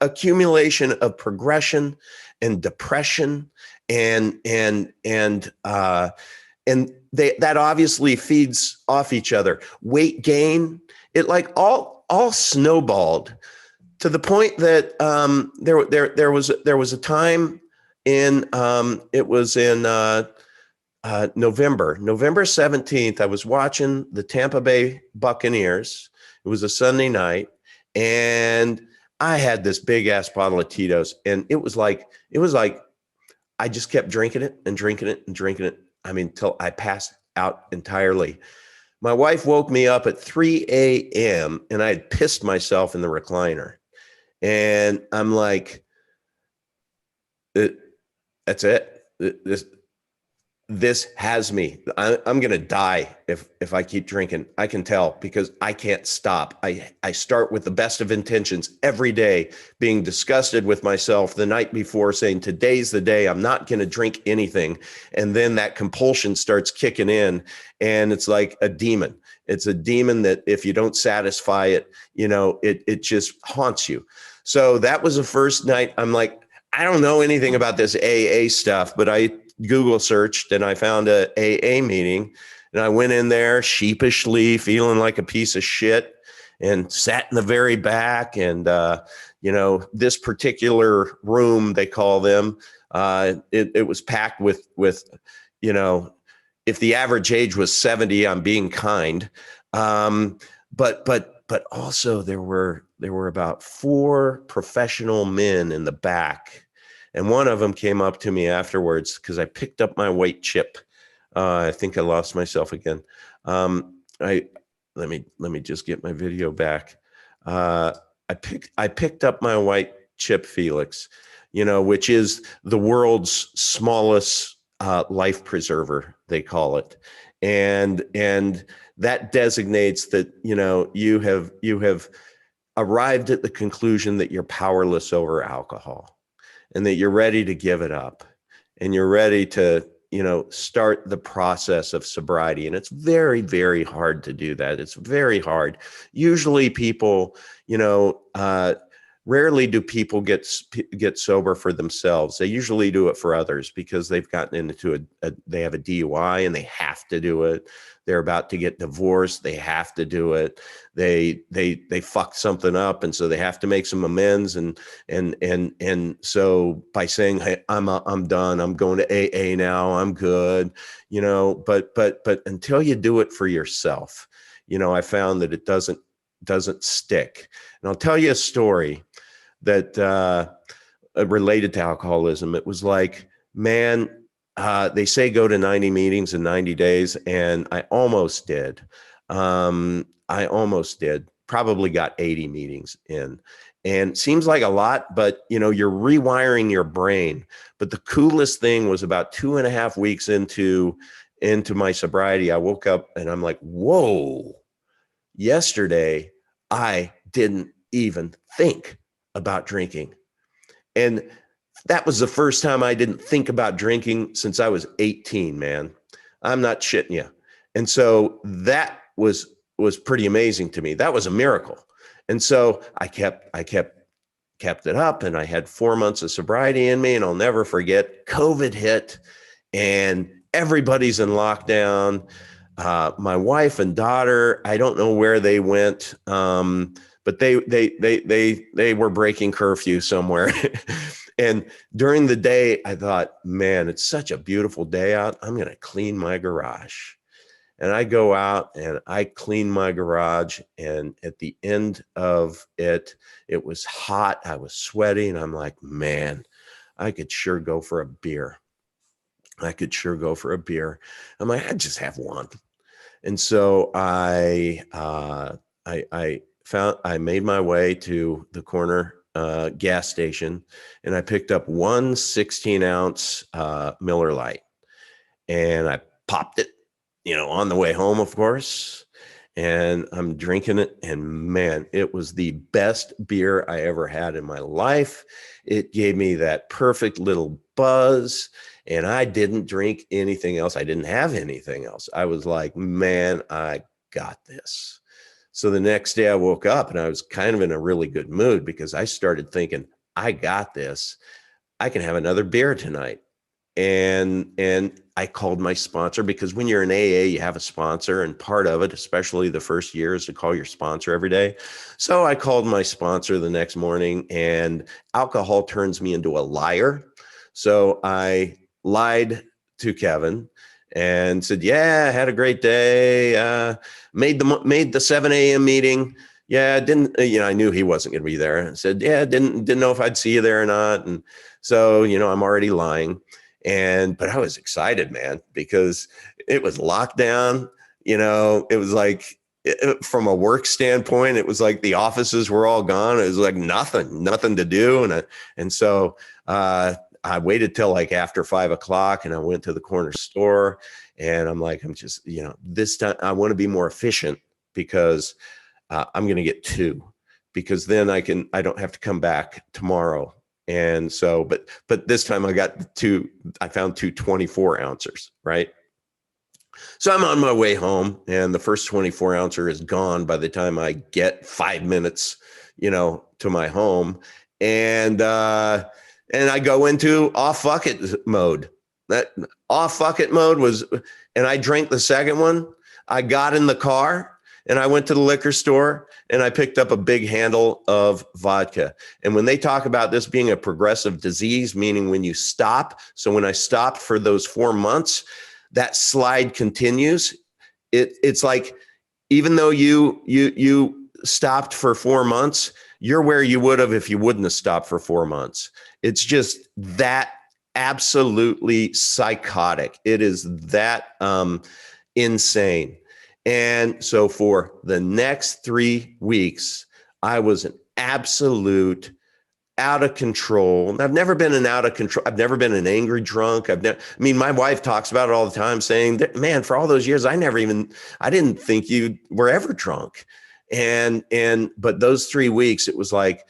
accumulation of progression and depression, and that obviously feeds off each other. Weight gain, it like all snowballed, to the point that there was a time in it was in November 17th. I was watching the Tampa Bay Buccaneers. It was a Sunday night, and I had this big ass bottle of Tito's, and it was like I just kept drinking it and drinking it and drinking it. I mean, till I passed out entirely. My wife woke me up at 3 a.m. and I had pissed myself in the recliner. And I'm like, that's it. This has me. I'm going to die if I keep drinking. I can tell, because I can't stop. I start with the best of intentions every day, being disgusted with myself the night before, saying, today's the day, I'm not going to drink anything. And then that compulsion starts kicking in, and it's like a demon. It's a demon that if you don't satisfy it, it just haunts you. So that was the first night. I'm like, I don't know anything about this AA stuff, but I Google searched and I found a AA meeting, and I went in there sheepishly, feeling like a piece of shit, and sat in the very back. And, this particular room, they call them, it was packed with if the average age was 70, I'm being kind. But also there were about 4 professional men in the back. And one of them came up to me afterwards because I picked up my white chip. I think I lost myself again. Let me just get my video back. I picked up my white chip, Felix, which is the world's smallest life preserver, they call it. And that designates that, you have arrived at the conclusion that you're powerless over alcohol and that you're ready to give it up and you're ready to, start the process of sobriety. And it's very, very hard to do that. It's very hard. Usually people, rarely do people get sober for themselves. They usually do it for others because they've gotten into they have a DUI and they have to do it. They're about to get divorced. They have to do it. They fucked something up. And so they have to make some amends. And so by saying, hey, I'm done, I'm going to AA now, I'm good, but until you do it for yourself, I found that it doesn't stick. And I'll tell you a story that related to alcoholism. It was like, man, they say go to 90 meetings in 90 days. And I almost did. Probably got 80 meetings in. And seems like a lot, but you're rewiring your brain. But the coolest thing was about 2.5 weeks into my sobriety, I woke up and I'm like, whoa, yesterday I didn't even think about drinking. And that was the first time I didn't think about drinking since I was 18, man. I'm not shitting you. And so that was pretty amazing to me. That was a miracle. And so I kept it up, and I had 4 months of sobriety in me. And I'll never forget, COVID hit and everybody's in lockdown. My wife and daughter, I don't know where they went, but they were breaking curfew somewhere. And during the day, I thought, man, it's such a beautiful day out. I'm going to clean my garage. And I go out and I clean my garage. And at the end of it, it was hot. I was sweaty. And I'm like, man, I could sure go for a beer. I'm like, I just have one. And so I made my way to the corner gas station, and I picked up one 16-ounce Miller Lite, and I popped it, on the way home, of course, and I'm drinking it, and man, it was the best beer I ever had in my life. It gave me that perfect little buzz, and I didn't drink anything else. I didn't have anything else. I was like, man, I got this. So the next day I woke up and I was kind of in a really good mood because I started thinking, I got this. I can have another beer tonight. And I called my sponsor, because when you're in AA, you have a sponsor, and part of it, especially the first year, is to call your sponsor every day. So I called my sponsor the next morning, and alcohol turns me into a liar. So I lied to Kevin and said, yeah, I had a great day. Made the 7 a.m. meeting. Yeah, I knew he wasn't going to be there. I said, yeah, didn't know if I'd see you there or not. And so, I'm already lying. But I was excited, man, because it was lockdown. It was like, from a work standpoint, it was like the offices were all gone. It was like nothing to do. And so I waited till like after 5 o'clock, and I went to the corner store, and I'm like, I'm just, this time I want to be more efficient, because I'm going to get 2, because then I don't have to come back tomorrow. And so, but this time I found 2 24-ouncers, right? So I'm on my way home, and the first 24-ouncer is gone by the time I get 5 minutes, to my home. And I go into off fuck it mode. That off fuck it mode was, and I drank the second one. I got in the car and I went to the liquor store and I picked up a big handle of vodka. And when they talk about this being a progressive disease, meaning when you stop. So when I stopped for those 4 months, that slide continues. It's like, even though you stopped for 4 months, you're where you would have if you wouldn't have stopped for 4 months. It's just that absolutely psychotic. It is that insane. And so for the next 3 weeks, I was an absolute out of control. I've never been I've never been an angry drunk. My wife talks about it all the time, saying that, man, for all those years, I didn't think you were ever drunk. But those 3 weeks, it was like,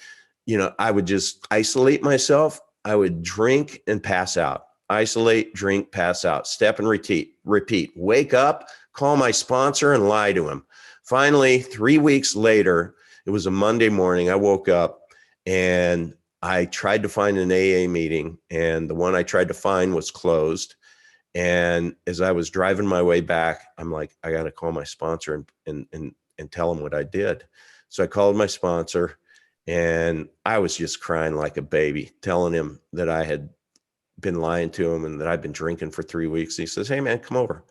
I would just isolate myself. I would drink and pass out, isolate, drink, pass out, step and repeat, wake up, call my sponsor and lie to him. Finally, 3 weeks later, it was a Monday morning. I woke up and I tried to find an AA meeting, and the one I tried to find was closed. And as I was driving my way back, I'm like, I got to call my sponsor and tell him what I did. So I called my sponsor, and I was just crying like a baby, telling him that I had been lying to him and that I'd been drinking for 3 weeks. He says, hey man, come over.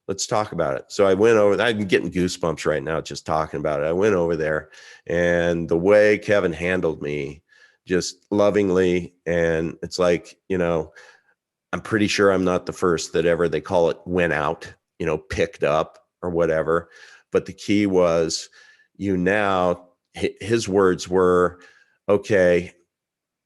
Let's talk about it. So I went over. I'm getting goosebumps right now just talking about it. I went over there, and the way Kevin handled me, just lovingly. And it's like, I'm pretty sure I'm not the first that ever, they call it, went out, picked up or whatever. But the key was, his words were, okay,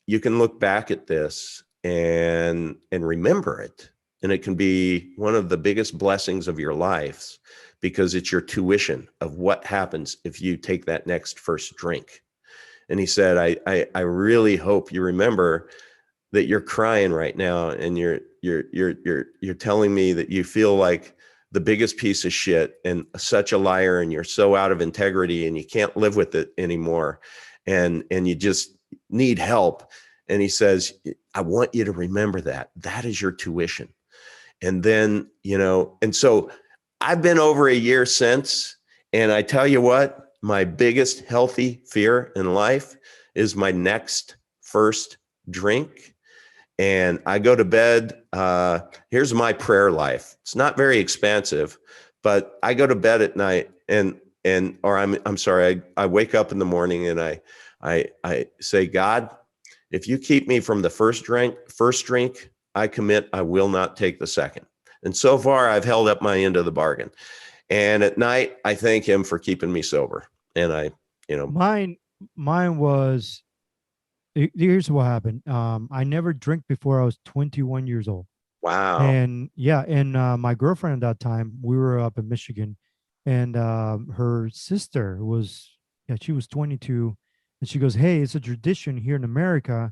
you can look back at this and remember it. And it can be one of the biggest blessings of your lives, because it's your tuition of what happens if you take that next first drink. And he said, I really hope you remember that you're crying right now, and you're telling me that you feel like the biggest piece of shit and such a liar, and you're so out of integrity and you can't live with it anymore, and you just need help. And he says, I want you to remember that is your tuition. And then, and so I've been over a year since, and I tell you what, my biggest healthy fear in life is my next first drink. And I go to bed. Here's my prayer life. It's not very expansive, but I go to bed at night I wake up in the morning and I say, God, if you keep me from the first drink, I commit, I will not take the second. And so far I've held up my end of the bargain. And at night, I thank him for keeping me sober. And mine was, here's what happened. I never drank before I was 21 years old. Wow. And my girlfriend at that time, we were up in Michigan, and her sister she was 22, and she goes, hey, it's a tradition here in America.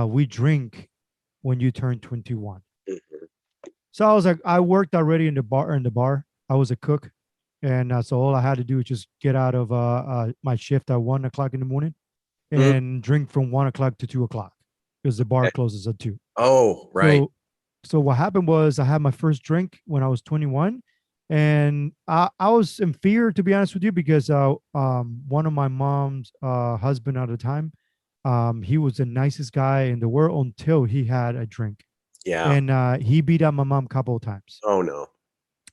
We drink when you turn 21. Mm-hmm. So I was like, I worked already in the bar. I was a cook. And so all I had to do was just get out of my shift at 1 o'clock in the morning and drink from 1 o'clock to 2 o'clock, because the bar closes at 2. Oh, right. So what happened was, I had my first drink when I was 21, and I was in fear, to be honest with you, because one of my mom's husband at the time, he was the nicest guy in the world until he had a drink. Yeah. And he beat up my mom a couple of times. Oh no.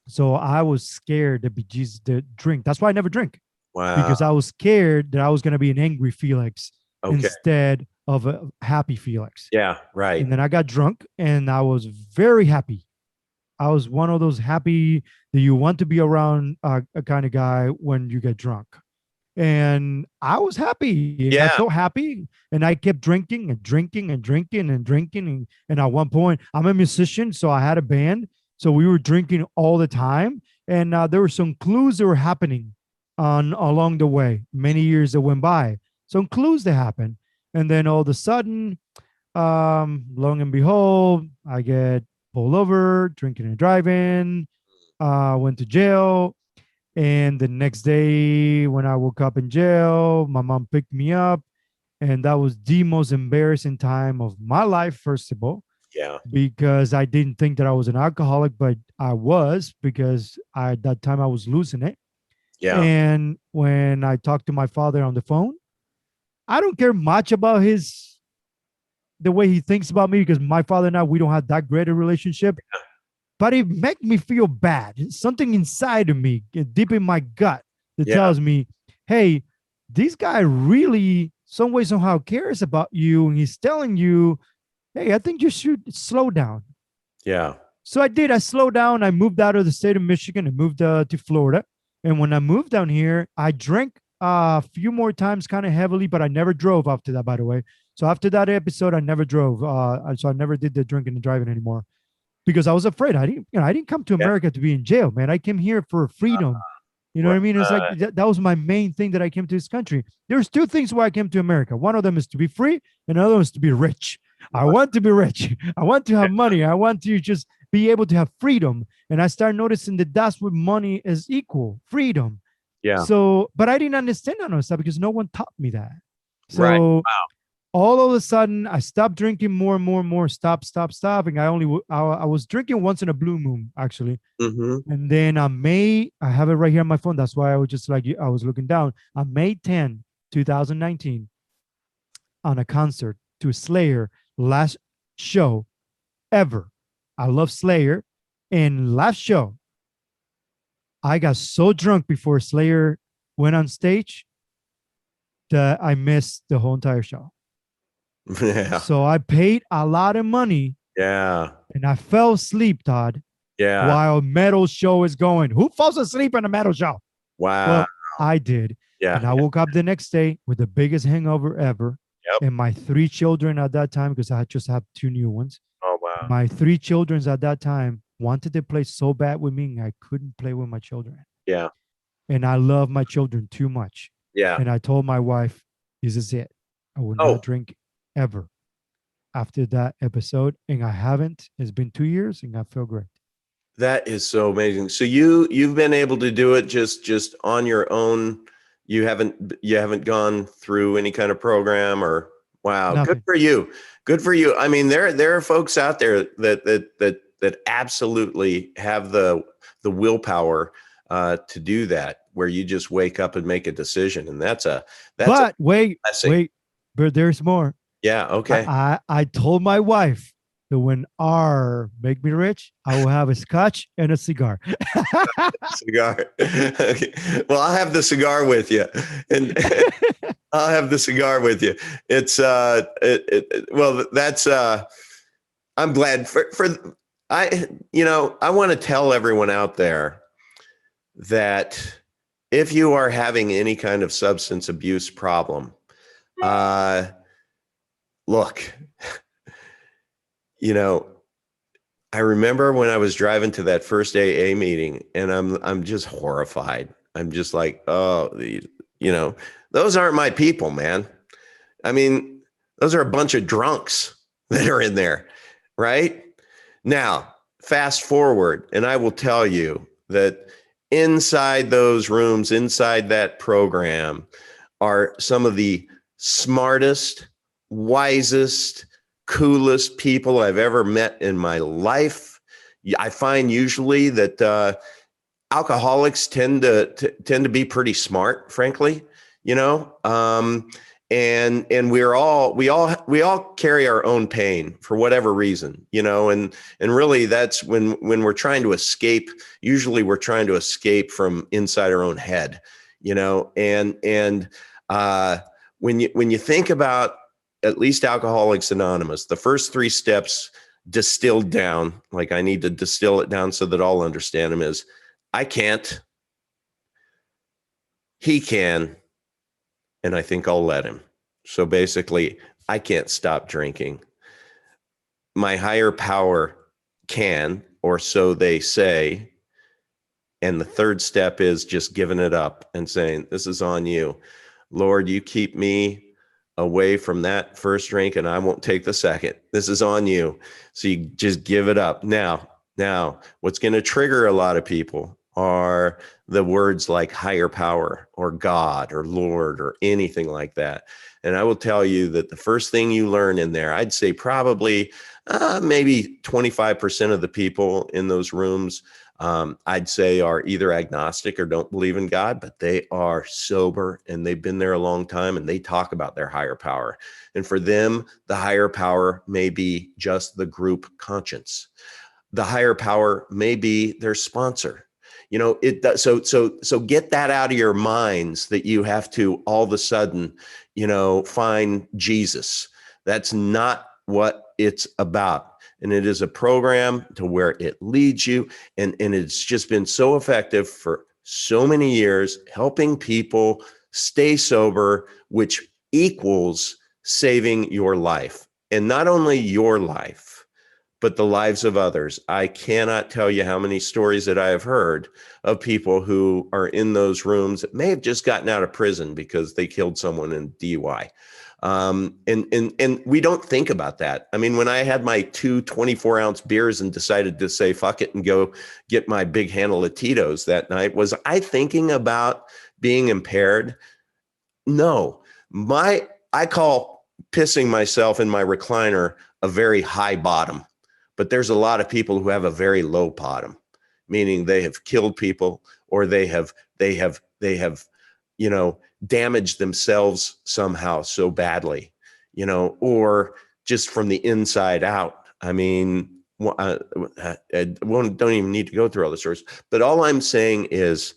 So I was scared to drink. That's why I never drink. Wow. Because I was scared that I was going to be an angry Felix instead of a happy Felix. Yeah, right. And then I got drunk, and I was very happy. I was one of those happy that you want to be around a kind of guy when you get drunk. And I was happy. And I felt happy. And I kept drinking and drinking and drinking and drinking. And at one point, I'm a musician, so I had a band. So we were drinking all the time. And there were some clues that were happening along the way. Many years that went by. Some clues that happened. And then all of a sudden, long and behold, I get pulled over, drinking and driving, went to jail. And the next day when I woke up in jail, my mom picked me up. And that was the most embarrassing time of my life, first of all. Yeah. Because I didn't think that I was an alcoholic, but I was, because at that time I was losing it. Yeah. And when I talked to my father on the phone, I don't care much about the way he thinks about me, because my father and I, we don't have that great a relationship. Yeah. but it make me feel bad. Something inside of me, deep in my gut, that tells me, hey, this guy really some way, somehow cares about you. And he's telling you, hey, I think you should slow down. Yeah. So I did. I slowed down. I moved out of the state of Michigan and moved to Florida. And when I moved down here, I drank a few more times kind of heavily, but I never drove after that, by the way. So after that episode, I never drove. So I never did the drinking and driving anymore because I was afraid. I didn't come to America to be in jail, man. I came here for freedom. You know what I mean? It's like that was my main thing that I came to this country. There's two things why I came to America. One of them is to be free, and another is to be rich. I want to be rich. I want to have money. I want to just be able to have freedom. And I started noticing that that's what money is equal, freedom. Yeah. So, but I didn't understand that stuff because no one taught me that. So Wow. all of a sudden, I stopped drinking more and more and more. Stop. And I was drinking once in a blue moon, actually. Mm-hmm. And then on May, I have it right here on my phone. That's why I was just like, I was looking down. On May 10, 2019, on a concert to Slayer, last show ever. I love Slayer. And last show, I got so drunk before Slayer went on stage that I missed the whole entire show. Yeah. So I paid a lot of money. Yeah. And I fell asleep, Todd. Yeah. While metal show is going. Who falls asleep in a metal show? Wow. Well, I did. Yeah. And I woke up the next day with the biggest hangover ever. Yep. And my 3 children at that time, because I had just have 2 new ones. Oh, wow. My 3 children at that time wanted to play so bad with me, and I couldn't play with my children. Yeah. And I love my children too much. Yeah. And I told my wife, this is it. I will not drink ever after that episode. And I haven't. It's been 2 years, and I feel great. That is so amazing. So you've been able to do it just on your own. You haven't gone through any kind of program or wow. Nothing. Good for you. Good for you. I mean, there are folks out there that absolutely have the willpower to do that, where you just wake up and make a decision, and wait, but there's more. Yeah. Okay. I told my wife that when Arrr make me rich, I will have a scotch and a cigar. Cigar. Okay. Well, I'll have the cigar with you, and I'll have the cigar with you. It's well, that's I'm glad I want to tell everyone out there that if you are having any kind of substance abuse problem, look, I remember when I was driving to that first AA meeting, and I'm just horrified. I'm just like, those aren't my people, man. I mean, those are a bunch of drunks that are in there, right? Now, fast forward, and I will tell you that inside those rooms, inside that program, are some of the smartest, wisest, coolest people I've ever met in my life. I find usually that alcoholics tend to be pretty smart, frankly, and we all carry our own pain for whatever reason, and really that's when we're trying to escape. Usually we're trying to escape from inside our own head, and when you think about at least Alcoholics Anonymous, the first 3 steps distilled down, like I need to distill it down so that all understand them, is I can't, he can, and I think I'll let him. So basically, I can't stop drinking. My higher power can, or so they say. And the 3rd step is just giving it up and saying, this is on you. Lord, you keep me away from that first drink and I won't take the second. This is on you. So you just give it up. Now, what's going to trigger a lot of people are the words like higher power or God or Lord or anything like that. And I will tell you that the first thing you learn in there, I'd say probably maybe 25% of the people in those rooms, I'd say are either agnostic or don't believe in God, but they are sober and they've been there a long time and they talk about their higher power. And for them, the higher power may be just the group conscience. the higher power may be their sponsor. You know, it does. So get that out of your minds that you have to all of a sudden, you know, find Jesus. That's not what it's about. And it is a program to where it leads you. And it's just been so effective for so many years, helping people stay sober, which equals saving your life. And not only your life, but the lives of others. I cannot tell you how many stories that I have heard of people who are in those rooms that may have just gotten out of prison because they killed someone in DUI. And we don't think about that. I mean, when I had my 2 24-ounce beers and decided to say, fuck it, and go get my big handle of Tito's that night, was I thinking about being impaired? No. I call pissing myself in my recliner a very high bottom, but there's a lot of people who have a very low bottom, meaning they have killed people, or they have, you know, damaged themselves somehow so badly, you know, or just from the inside out. I mean, I don't even need to go through all the stories, but all I'm saying is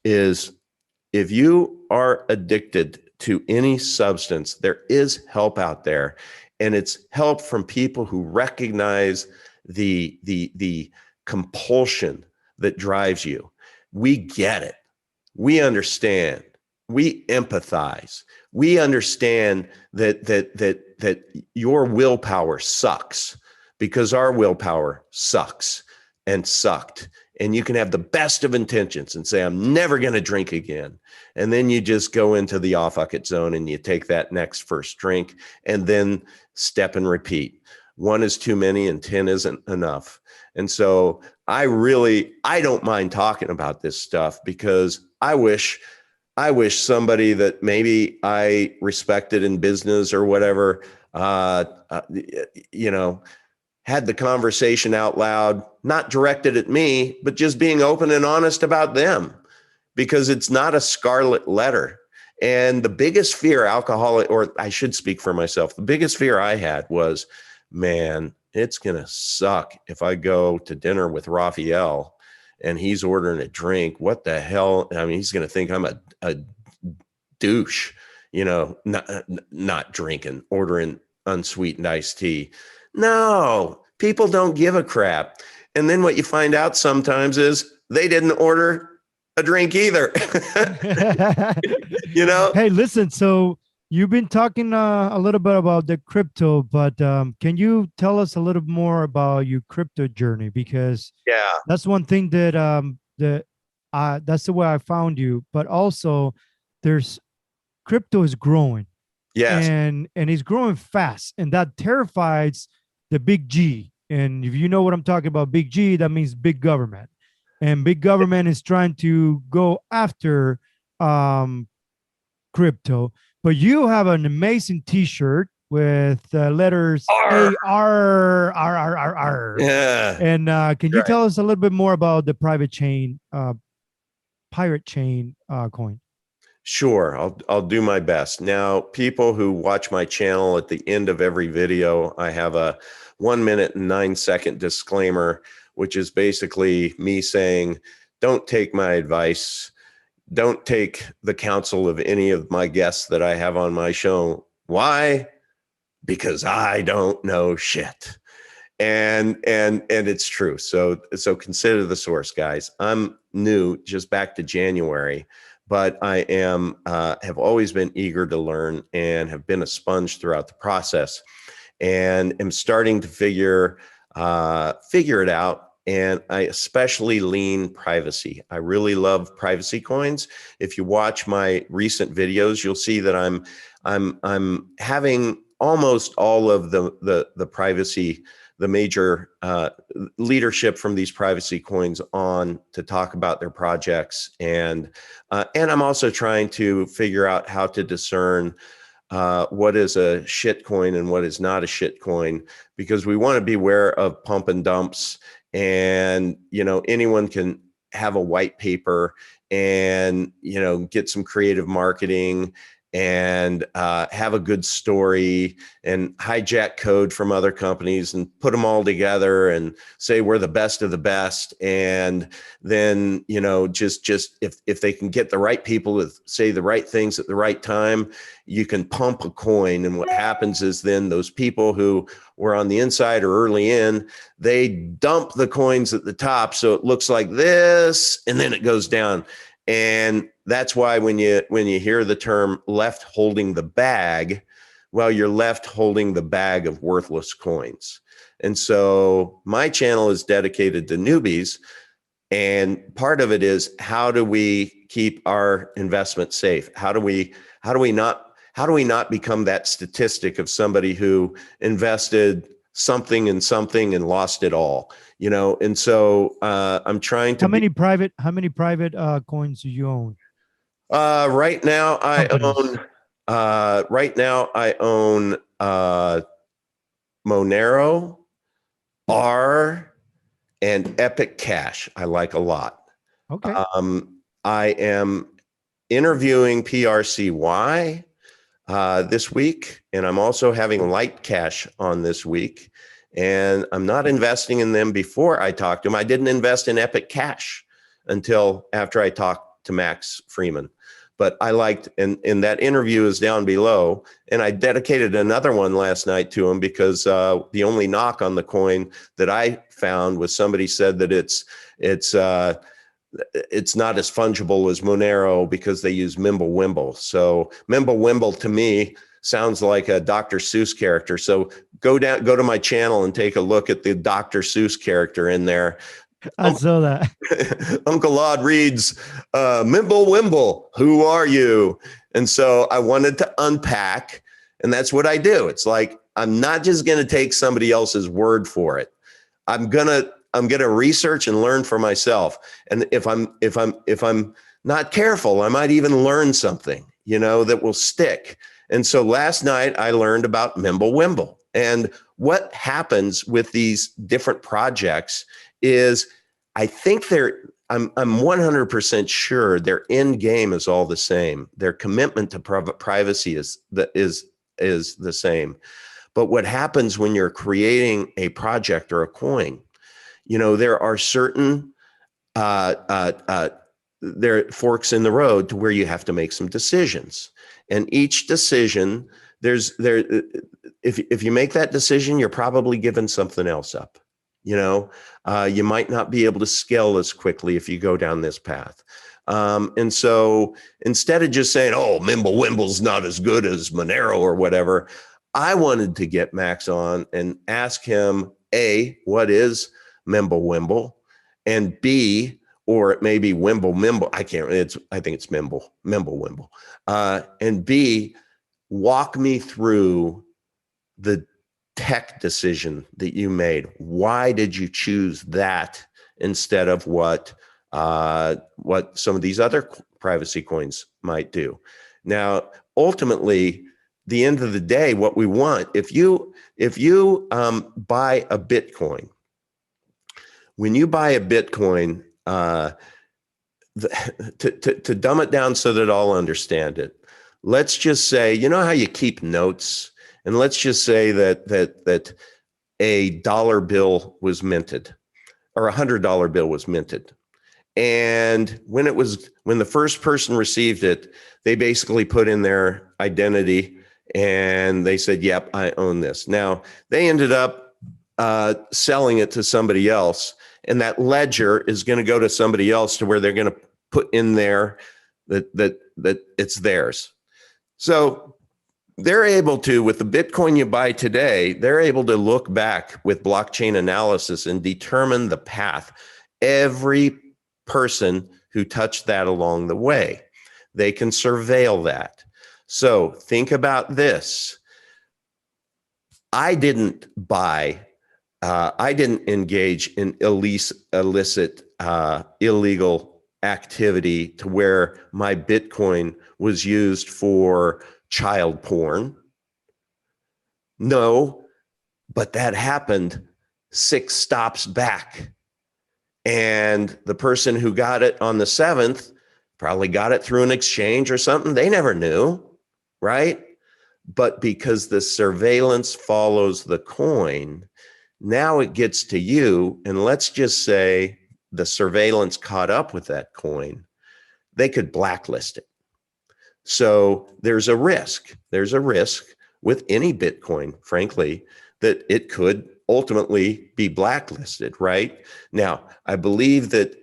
if you are addicted to any substance, there is help out there, and it's help from people who recognize the compulsion that drives you. We get it. We understand. We empathize. We understand that your willpower sucks, because our willpower sucks and sucked. And you can have the best of intentions and say, I'm never going to drink again. And then you just go into the off bucket zone and you take that next first drink and then step and repeat. 1 is too many and 10 isn't enough. And so I don't mind talking about this stuff, because I wish somebody that maybe I respected in business or whatever, you know, had the conversation out loud, not directed at me, but just being open and honest about them, because it's not a scarlet letter. And the biggest fear or I should speak for myself, the biggest fear I had was, man, it's going to suck if I go to dinner with Raphael and he's ordering a drink. What the hell? I mean, he's going to think I'm a douche, you know, not drinking, ordering unsweetened iced tea. No, people don't give a crap. And then what you find out sometimes is they didn't order a drink either. You know? Hey, listen, so you've been talking a little bit about the crypto, but can you tell us a little more about your crypto journey? Because that's one thing that that's the way I found you. But also, crypto is growing. Yes. And it's growing fast, and that terrifies the big G. And if you know what I'm talking about, big G, that means big government. And big government is trying to go after crypto. But you have an amazing T-shirt with letters Arrr. ARR. Yeah. And can you tell us a little bit more about the pirate chain coin? Sure, I'll do my best. Now, people who watch my channel, at the end of every video, I have a 1 minute and 9 second disclaimer, which is basically me saying, don't take my advice. Don't take the counsel of any of my guests that I have on my show. Why? Because I don't know shit. And it's true. So consider the source, guys. I'm new, just back to January, but I am have always been eager to learn and have been a sponge throughout the process, and am starting to figure it out. And I especially lean privacy. I really love privacy coins. If you watch my recent videos, you'll see that I'm having almost all of the privacy, the major leadership from these privacy coins on to talk about their projects. And I'm also trying to figure out how to discern what is a shit coin and what is not a shit coin, because we want to be aware of pump and dumps. And, you know, anyone can have a white paper and, you know, get some creative marketing and have a good story and hijack code from other companies and put them all together and say we're the best of the best. And then, just if they can get the right people to say the right things at the right time, you can pump a coin. And what happens is then those people who were on the inside or early in, they dump the coins at the top. So it looks like this, and then it goes down. And that's why when you hear the term left holding the bag, well, you're left holding the bag of worthless coins. And so my channel is dedicated to newbies. And part of it is, how do we keep our investment safe? How do we not become that statistic of somebody who invested something in something and lost it all? And so I'm trying to. How many private coins do you own? Right now I Companies. own Monero, Arrr, and Epic Cash. I like a lot. Okay. I am interviewing PRCY this week, and I'm also having Light Cash on this week. And I'm not investing in them before I talk to them. I didn't invest in Epic Cash until after I talked to Max Freeman. But I liked, and that interview is down below. And I dedicated another one last night to him because the only knock on the coin that I found was somebody said that it's not as fungible as Monero because they use Mimblewimble. So Mimblewimble to me sounds like a Dr. Seuss character. So go to my channel and take a look at the Dr. Seuss character in there. I saw that. Uncle Odd reads, Mimblewimble, who are you? And so I wanted to unpack, and that's what I do. It's like, I'm not just going to take somebody else's word for it. I'm going to research and learn for myself. And if I'm not careful, I might even learn something, that will stick. And so last night I learned about Mimblewimble. And what happens with these different projects is, I think I'm 100% sure their end game is all the same. Their commitment to privacy is the same. But what happens when you're creating a project or a coin, there are certain there are forks in the road to where you have to make some decisions. And each decision, if you make that decision, you're probably giving something else up. You might not be able to scale as quickly if you go down this path. And so instead of just saying, oh, Mimblewimble's not as good as Monero or whatever, I wanted to get Max on and ask him, A, what is Mimblewimble? And B, or it may be Mimble. I think it's Mimblewimble. And B, walk me through the tech decision that you made. Why did you choose that instead of what some of these other privacy coins might do? Now, ultimately, the end of the day, what we want, if you buy a Bitcoin, when you buy a Bitcoin, to dumb it down so that all understand it, let's just say, how you keep notes, and let's just say that a dollar bill was minted, or $100 bill was minted, and when the first person received it, they basically put in their identity and they said, "Yep, I own this." Now they ended up selling it to somebody else. And that ledger is going to go to somebody else to where they're going to put in there that it's theirs. So they're able to, with the Bitcoin you buy today, they're able to look back with blockchain analysis and determine the path. Every person who touched that along the way, they can surveil that. So think about this. I didn't engage in illicit, illegal activity to where my Bitcoin was used for child porn. No, but that happened 6 stops back. And the person who got it on the 7th probably got it through an exchange or something. They never knew. right? But because the surveillance follows the coin, now it gets to you. And let's just say the surveillance caught up with that coin, they could blacklist it. So there's a risk. There's a risk with any Bitcoin, frankly, that it could ultimately be blacklisted, right? Now, I believe that,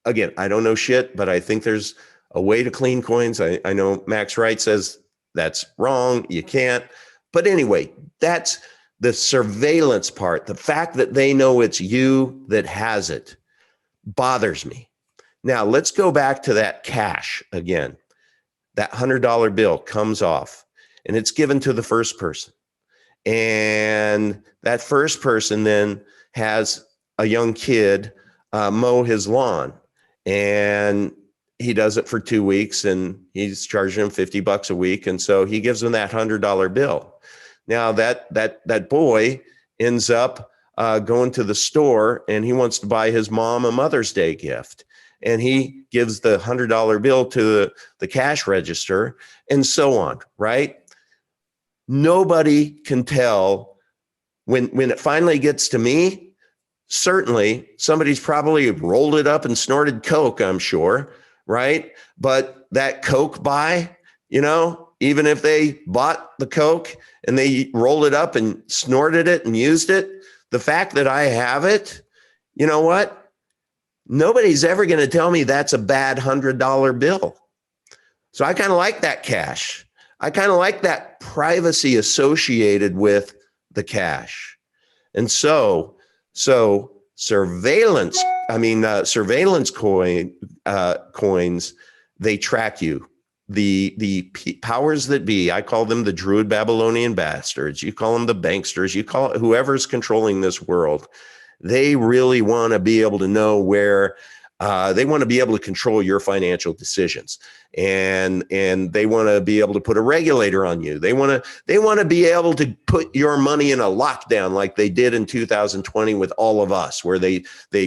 again, I don't know shit, but I think there's a way to clean coins. I know Max Wright says that's wrong. You can't. But anyway, that's the surveillance part. The fact that they know it's you that has it bothers me. Now, let's go back to that cash again. That $100 bill comes off and it's given to the first person. And that first person then has a young kid mow his lawn, and he does it for 2 weeks and he's charging him $50 a week. And so he gives him that $100 bill. Now that boy ends up going to the store and he wants to buy his mom a Mother's Day gift. And he gives the $100 bill to the cash register and so on, right? Nobody can tell when it finally gets to me. Certainly somebody's probably rolled it up and snorted Coke, I'm sure, right? But that Coke buy, even if they bought the Coke and they rolled it up and snorted it and used it, the fact that I have it, you know what? Nobody's ever going to tell me that's a bad $100 bill. So I kind of like that cash. I kind of like that privacy associated with the cash. And so surveillance coins, they track you. The powers that be, I call them the Druid Babylonian bastards. You call them the banksters. You call it whoever's controlling this world. They really want to be able to know where they want to be able to control your financial decisions, and they want to be able to put a regulator on you. They want to be able to put your money in a lockdown like they did in 2020 with all of us, where they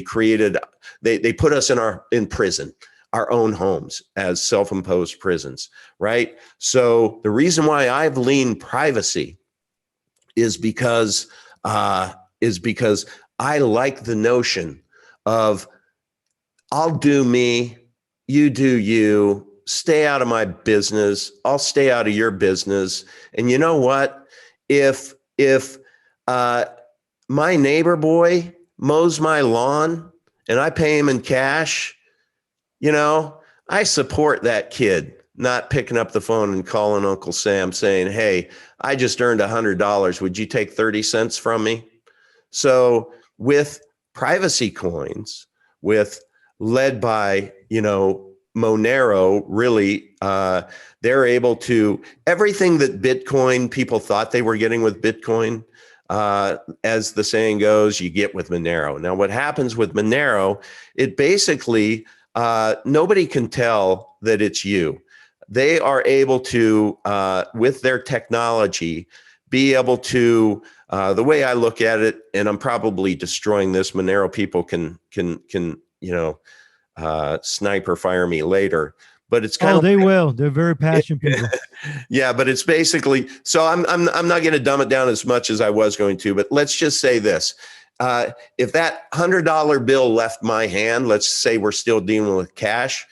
put us in prison, our own homes as self-imposed prisons, right? So the reason why I've leaned privacy is because I like the notion of I'll do me, you do you, stay out of my business, I'll stay out of your business. And you know what? If my neighbor boy mows my lawn and I pay him in cash, I support that kid not picking up the phone and calling Uncle Sam saying, hey, I just earned $100. Would you take 30 cents from me? So with privacy coins, led by, Monero, really, they're able to, everything that Bitcoin people thought they were getting with Bitcoin, as the saying goes, you get with Monero. Now, what happens with Monero, it basically, nobody can tell that it's you. They are able to, with their technology, be able to, the way I look at it, and I'm probably destroying this, Monero people can sniper fire me later, but it's kind of, they will. They're very passionate people. Yeah, but it's basically, so I'm not going to dumb it down as much as I was going to, but let's just say this. If that $100 bill left my hand, let's say we're still dealing with cash,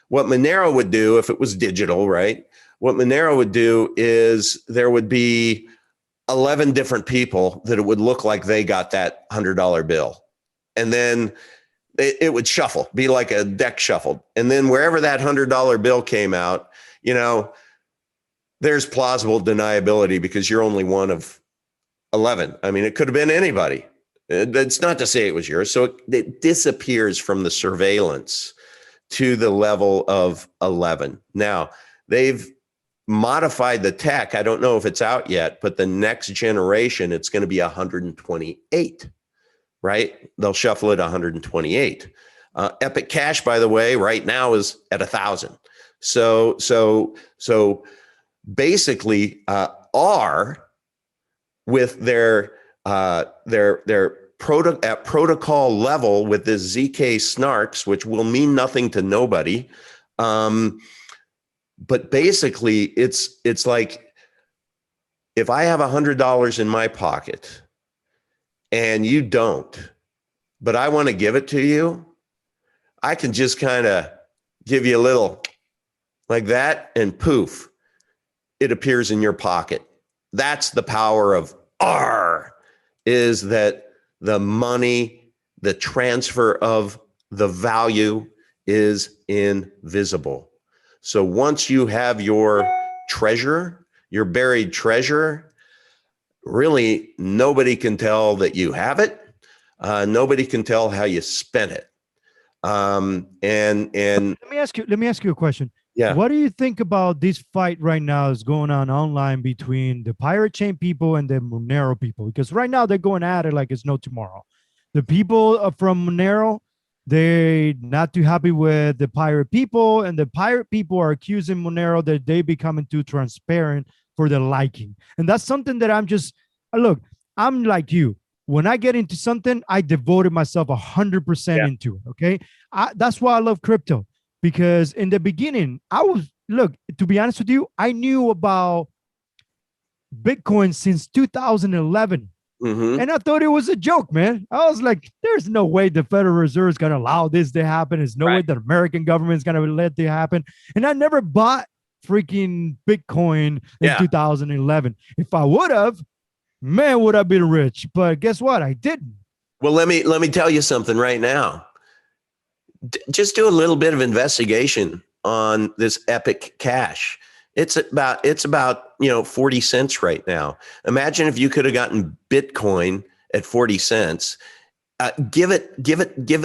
what Monero would do if it was digital, right? What Monero would do is there would be 11 different people that it would look like they got that $100 bill. And then it would shuffle, be like a deck shuffled. And then wherever that $100 bill came out, there's plausible deniability because you're only one of 11. I mean, it could have been anybody. It's not to say it was yours. So it disappears from the surveillance to the level of 11. Now, they've modified the tech. I don't know if it's out yet, but the next generation, it's going to be 128, right? They'll shuffle it 128. Epic Cash, by the way, right now is at 1,000. So basically, R with their protocol level with this ZK snarks, which will mean nothing to nobody. But basically, it's like if I have $100 in my pocket and you don't, but I want to give it to you, I can just kind of give you a little like that, and poof, it appears in your pocket. That's the power of Arrr, is that the money, the transfer of the value is invisible. So once you have your treasure, your buried treasure, really nobody can tell that you have it. Nobody can tell how you spent it. And let me ask you a question. yeah, What do you think about this fight right now is going on online between the Pirate Chain people and the Monero people? Because right now they're going at it like it's no tomorrow. The people from Monero, they're not too happy with the pirate people, and the pirate people are accusing Monero that they becoming too transparent for their liking. And that's something that I'm just look, I'm like you. When I get into something, I devoted myself 100% into it. Okay. That's why I love crypto, because in the beginning, to be honest with you, I knew about Bitcoin since 2011. mm-hmm. And I thought it was a joke, man. I was like, there's no way the Federal Reserve is going to allow this to happen. There's no way the American government is going to let it happen. And I never bought freaking Bitcoin in 2011. If I would have, man, would I been rich? But guess what? I didn't. Well, let me tell you something right now. Just do a little bit of investigation on this Epic Cash. It's about 40 cents right now. Imagine if you could have gotten Bitcoin at 40 cents. Give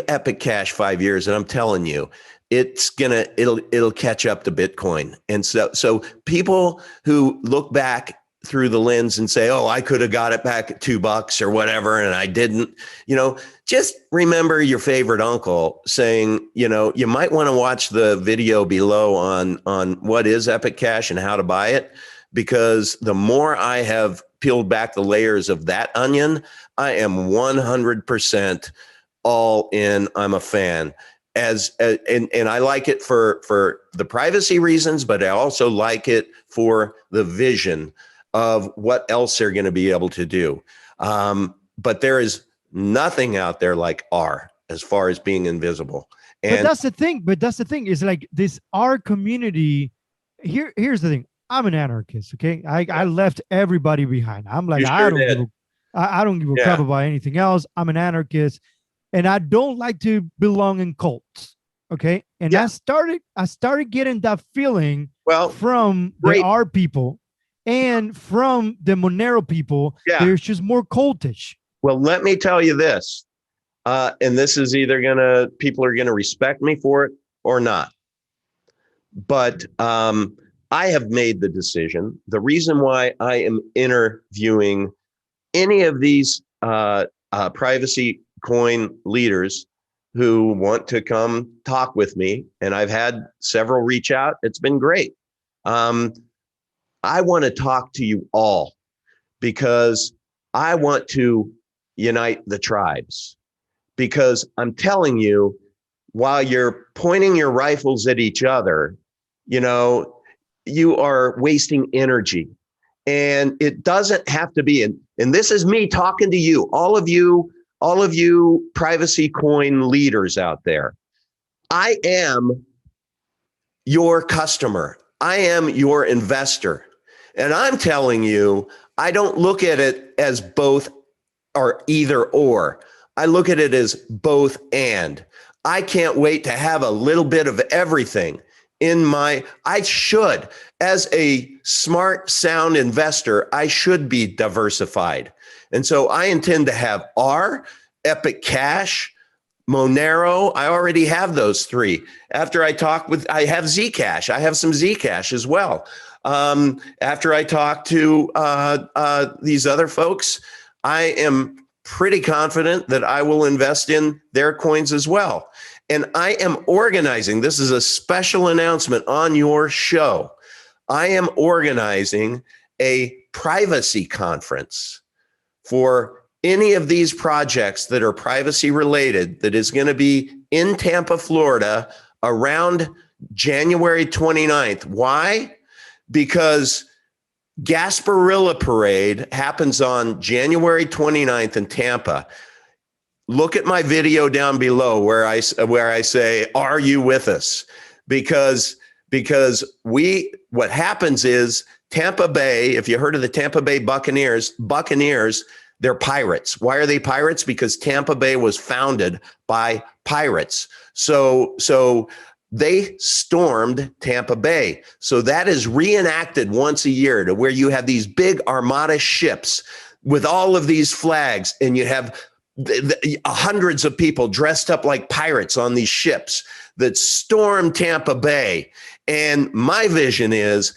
Epic Cash 5 years, and I'm telling you, it'll catch up to Bitcoin. And so people who look back through the lens and say, oh, I could have got it back at $2 or whatever, and I didn't, just remember your favorite uncle saying, you might want to watch the video below on what is Epic Cash and how to buy it, because the more I have peeled back the layers of that onion, I am 100% all in. I'm a fan. And I like it for the privacy reasons, but I also like it for the vision of what else they're going to be able to do. But there is nothing out there like Arrr as far as being invisible. And but that's the thing is like this Arrr community. Here's the thing. I'm an anarchist. Okay. I left everybody behind. I'm like, I don't give a crap about anything else. I'm an anarchist, and I don't like to belong in cults. Okay. And I started getting that feeling from the Arrr people. And from the Monero people, there's just more cultish. Well, let me tell you this, and this is either people are gonna respect me for it or not. But I have made the decision. The reason why I am interviewing any of these privacy coin leaders who want to come talk with me, and I've had several reach out. It's been great. I want to talk to you all because I want to unite the tribes, because I'm telling you, while you're pointing your rifles at each other, you are wasting energy, and it doesn't have to be. And this is me talking to you, all of you privacy coin leaders out there. I am your customer. I am your investor. And I'm telling you, I don't look at it as both or either or. I look at it as both and. I can't wait to have a little bit of everything I should, as a smart, sound investor, I should be diversified. And so I intend to have Arrr, Epic Cash, Monero. I already have those three. After I have Zcash. I have some Zcash as well. After I talk to these other folks, I am pretty confident that I will invest in their coins as well. And I am organizing, this is a special announcement on your show. I am organizing a privacy conference for any of these projects that are privacy related, that is going to be in Tampa, Florida, around January 29th. Why? Because Gasparilla Parade happens on January 29th in Tampa. Look at my video down below where I say, "Are you with us?" Because what happens is Tampa Bay. If you heard of the Tampa Bay Buccaneers, they're pirates. Why are they pirates? Because Tampa Bay was founded by pirates. So they stormed Tampa Bay. So that is reenacted once a year, to where you have these big armada ships with all of these flags, and you have hundreds of people dressed up like pirates on these ships that storm Tampa Bay. And my vision is,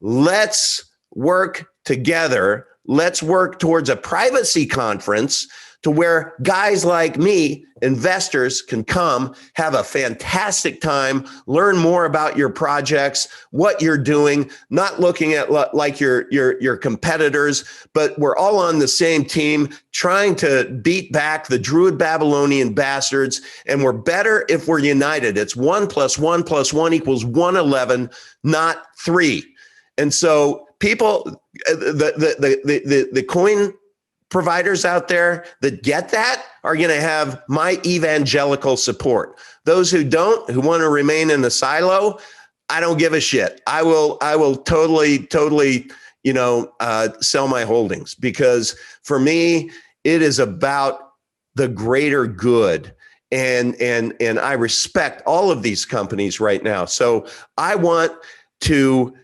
let's work together. Let's work towards a privacy conference to where guys like me, investors, can come, have a fantastic time, learn more about your projects, what you're doing, not looking at like your competitors, but we're all on the same team, trying to beat back the Druid Babylonian bastards. And we're better if we're united. It's 1 + 1 + 1 = 111, not 3. And so people, the coin providers out there that get that are going to have my evangelical support. Those who don't, who want to remain in the silo, I don't give a shit. I will totally, sell my holdings, because for me, it is about the greater good. And I respect all of these companies right now. So I want to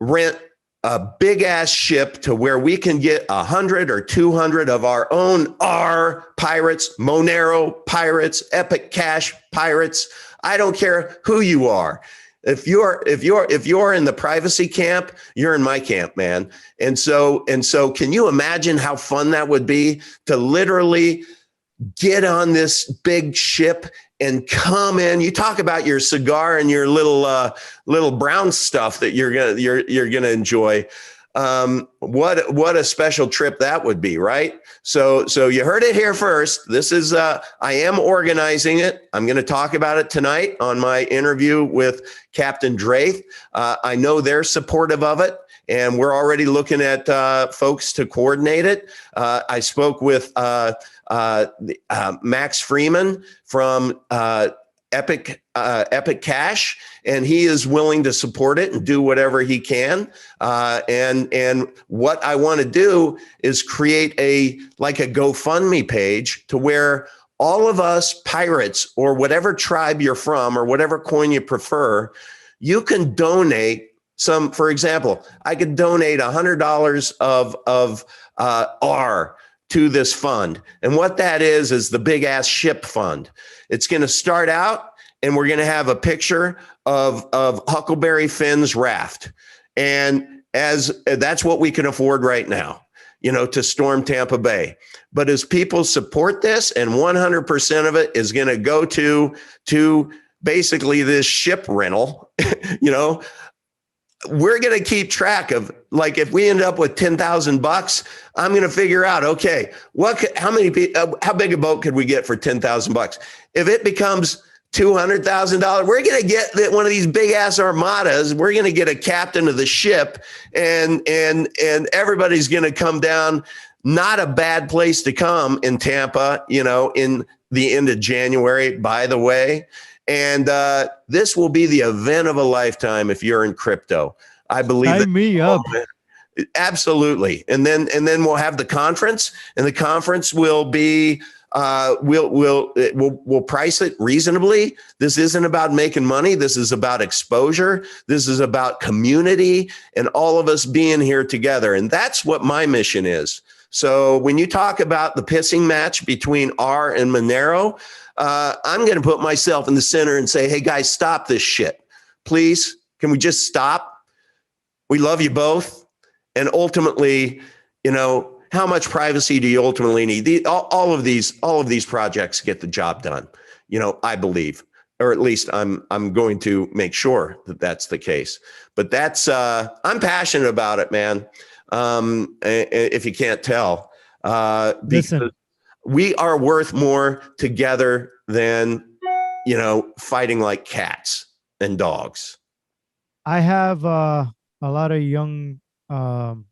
rent a big ass ship to where we can get 100 or 200 of our own Arrr pirates, Monero pirates, Epic Cash pirates. I don't care who you are. If you're in the privacy camp, you're in my camp, man. And so can you imagine how fun that would be to literally get on this big ship and come in? You talk about your cigar and your little brown stuff that you're gonna enjoy. What a special trip that would be, right? So you heard it here first. This is I am organizing it. I'm going to talk about it tonight on my interview with Captain Draith. I know they're supportive of it, and we're already looking at folks to coordinate it. I spoke with Max Freeman from Epic Cash, and he is willing to support it and do whatever he can. And what I want to do is create a GoFundMe page to where all of us pirates, or whatever tribe you're from, or whatever coin you prefer, you can donate some. For example, I could donate $100 of Arrr to this fund. And what that is the big ass ship fund. It's going to start out, and we're going to have a picture of Huckleberry Finn's raft. And that's what we can afford right now, to storm Tampa Bay. But as people support this, and 100% of it is going to go to basically this ship rental, we're going to keep track of, like, if we end up with $10,000, I'm going to figure out, okay, how big a boat could we get for $10,000? If it becomes $200,000, we're going to get one of these big ass armadas. We're going to get a captain of the ship, and everybody's going to come down. Not a bad place to come in Tampa, in the end of January, by the way. And this will be the event of a lifetime if you're in crypto. I believe. Sign me up. Absolutely. And then we'll have the conference, and the conference will be we'll price it reasonably. This isn't about making money. This is about exposure. This is about community and all of us being here together. And that's what my mission is. So when you talk about the pissing match between Arrr and Monero, I'm going to put myself in the center and say, hey guys, stop this shit. Please. Can we just stop? We love you both. And ultimately, how much privacy do you ultimately need? All of these projects get the job done. I believe, or at least I'm going to make sure that that's the case. But that's I'm passionate about it, man. If you can't tell, because we are worth more together than fighting like cats. and dogs. I have a lot of young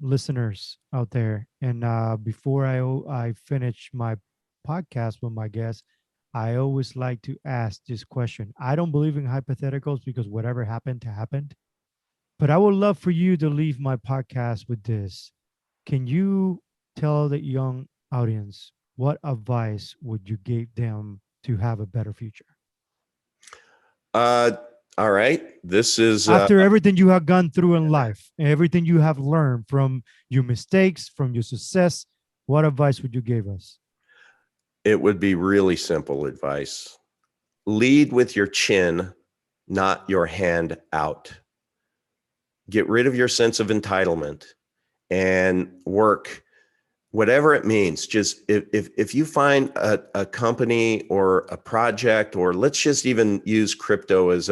listeners out there, and before I finish my podcast with my guests, I always like to ask this question. I don't believe in hypotheticals because whatever happened happened, but I would love for you to leave my podcast with this. Can you tell the young audience what advice would you give them to have a better future? Uh, all right. This is After everything you have gone through in life, everything you have learned from your mistakes, from your success, what advice would you give us? it would be really simple advice. Lead with your chin, not your hand out. Get rid of your sense of entitlement and work, whatever it means. Just if you find a company or a project, or let's just even use crypto as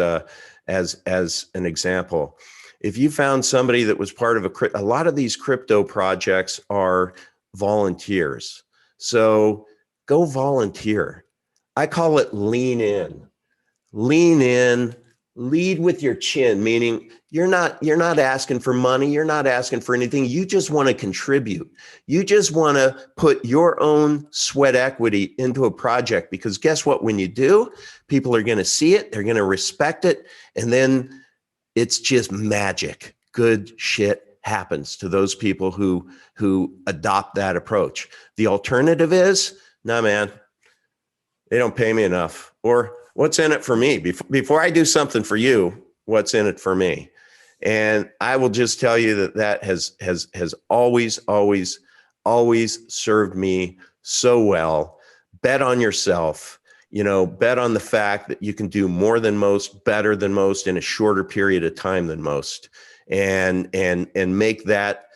an example. If you found somebody that was part of a lot of these crypto projects are volunteers. So go volunteer. I call it lean in. Lean in, lead with your chin, meaning you're not asking for money, you're not asking for anything. You just want to contribute. You just want to put your own sweat equity into a project, because guess what? When you do, people are going to see it, they're going to respect it, and then it's just magic. Good shit happens to those people who adopt that approach. The alternative is, nah, man, they don't pay me enough. Or what's in it for me? Before I do something for you, what's in it for me? And I will just tell you that has always served me so well. Bet on yourself. Bet on the fact that you can do more than most, better than most, in a shorter period of time than most, and make that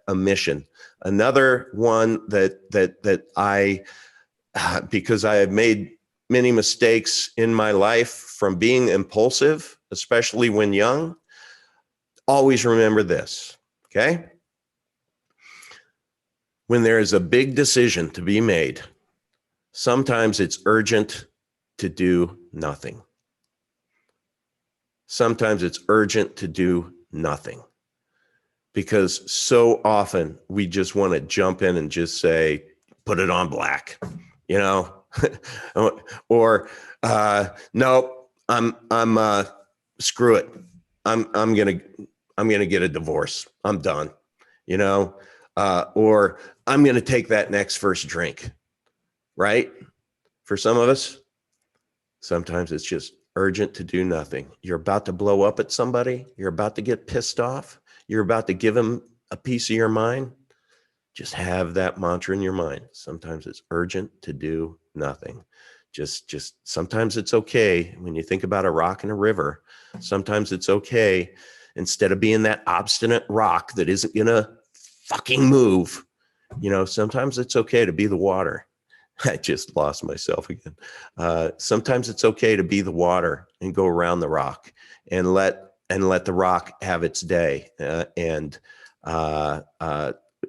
a mission. Another one that I, because I have made many mistakes in my life from being impulsive, especially when young, always remember this, okay? When there is a big decision to be made, sometimes it's urgent to do nothing. Sometimes it's urgent to do nothing, because so often we just want to jump in and just say, put it on black, or no, I'm screw it. I'm gonna get a divorce. I'm done, or I'm gonna take that next first drink. Right? For some of us, sometimes it's just urgent to do nothing. You're about to blow up at somebody. You're about to get pissed off. You're about to give them a piece of your mind. Just have that mantra in your mind. Sometimes it's urgent to do nothing. Just sometimes it's okay when you think about a rock in a river. Sometimes it's okay, instead of being that obstinate rock that isn't gonna fucking move, sometimes it's okay to be the water. I just lost myself again. Sometimes it's okay to be the water and go around the rock and let the rock have its day.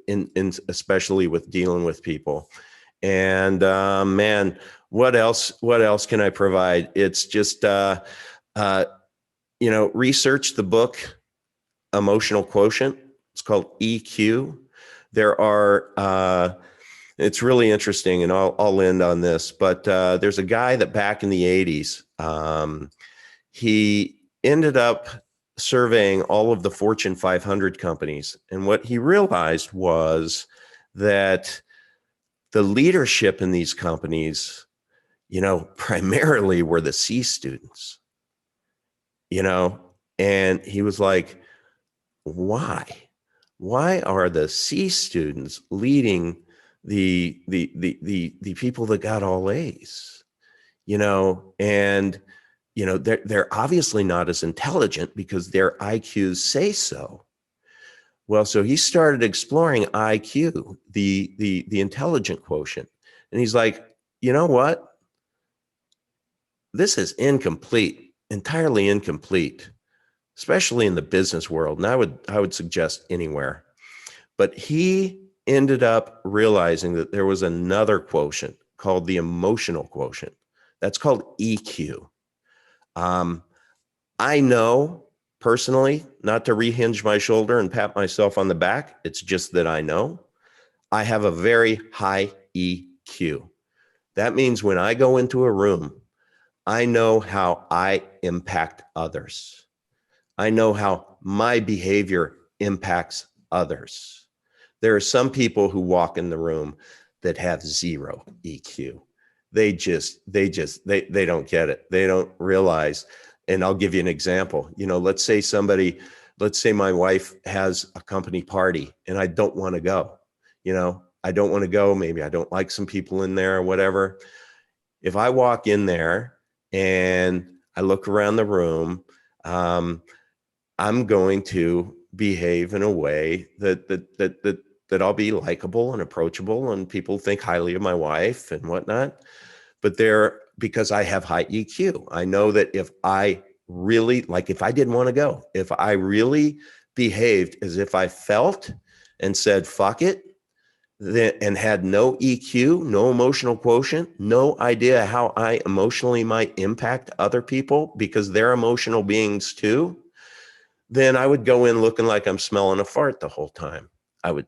In especially with dealing with people. And man, what else can I provide? It's just research the book Emotional Quotient. It's called EQ. There are it's really interesting, and I'll end on this, but there's a guy that back in the 80s, he ended up surveying all of the Fortune 500 companies. And what he realized was that the leadership in these companies, primarily were the C students, and he was like, why are the C students leading the people that got all A's, and they're obviously not as intelligent because their IQs say so. Well, so he started exploring IQ, the intelligent quotient, and he's like, you know what? This is incomplete, entirely incomplete, especially in the business world, and I would suggest anywhere. But he ended up realizing that there was another quotient called the emotional quotient. That's called EQ. I know personally, not to rehinge my shoulder and pat myself on the back. It's just that I know I have a very high EQ. That means when I go into a room, I know how I impact others. I know how my behavior impacts others. There are some people who walk in the room that have zero EQ. They don't get it. They don't realize. And I'll give you an example. Let's say my wife has a company party and I don't want to go. I don't want to go. Maybe I don't like some people in there or whatever. If I walk in there and I look around the room, I'm going to behave in a way that I'll be likable and approachable, and people think highly of my wife and whatnot. But because I have high EQ, I know that if I really, if I didn't want to go, if I really behaved as if I felt and said, fuck it, and had no EQ, no emotional quotient, no idea how I emotionally might impact other people because they're emotional beings too, then I would go in looking like I'm smelling a fart the whole time. I would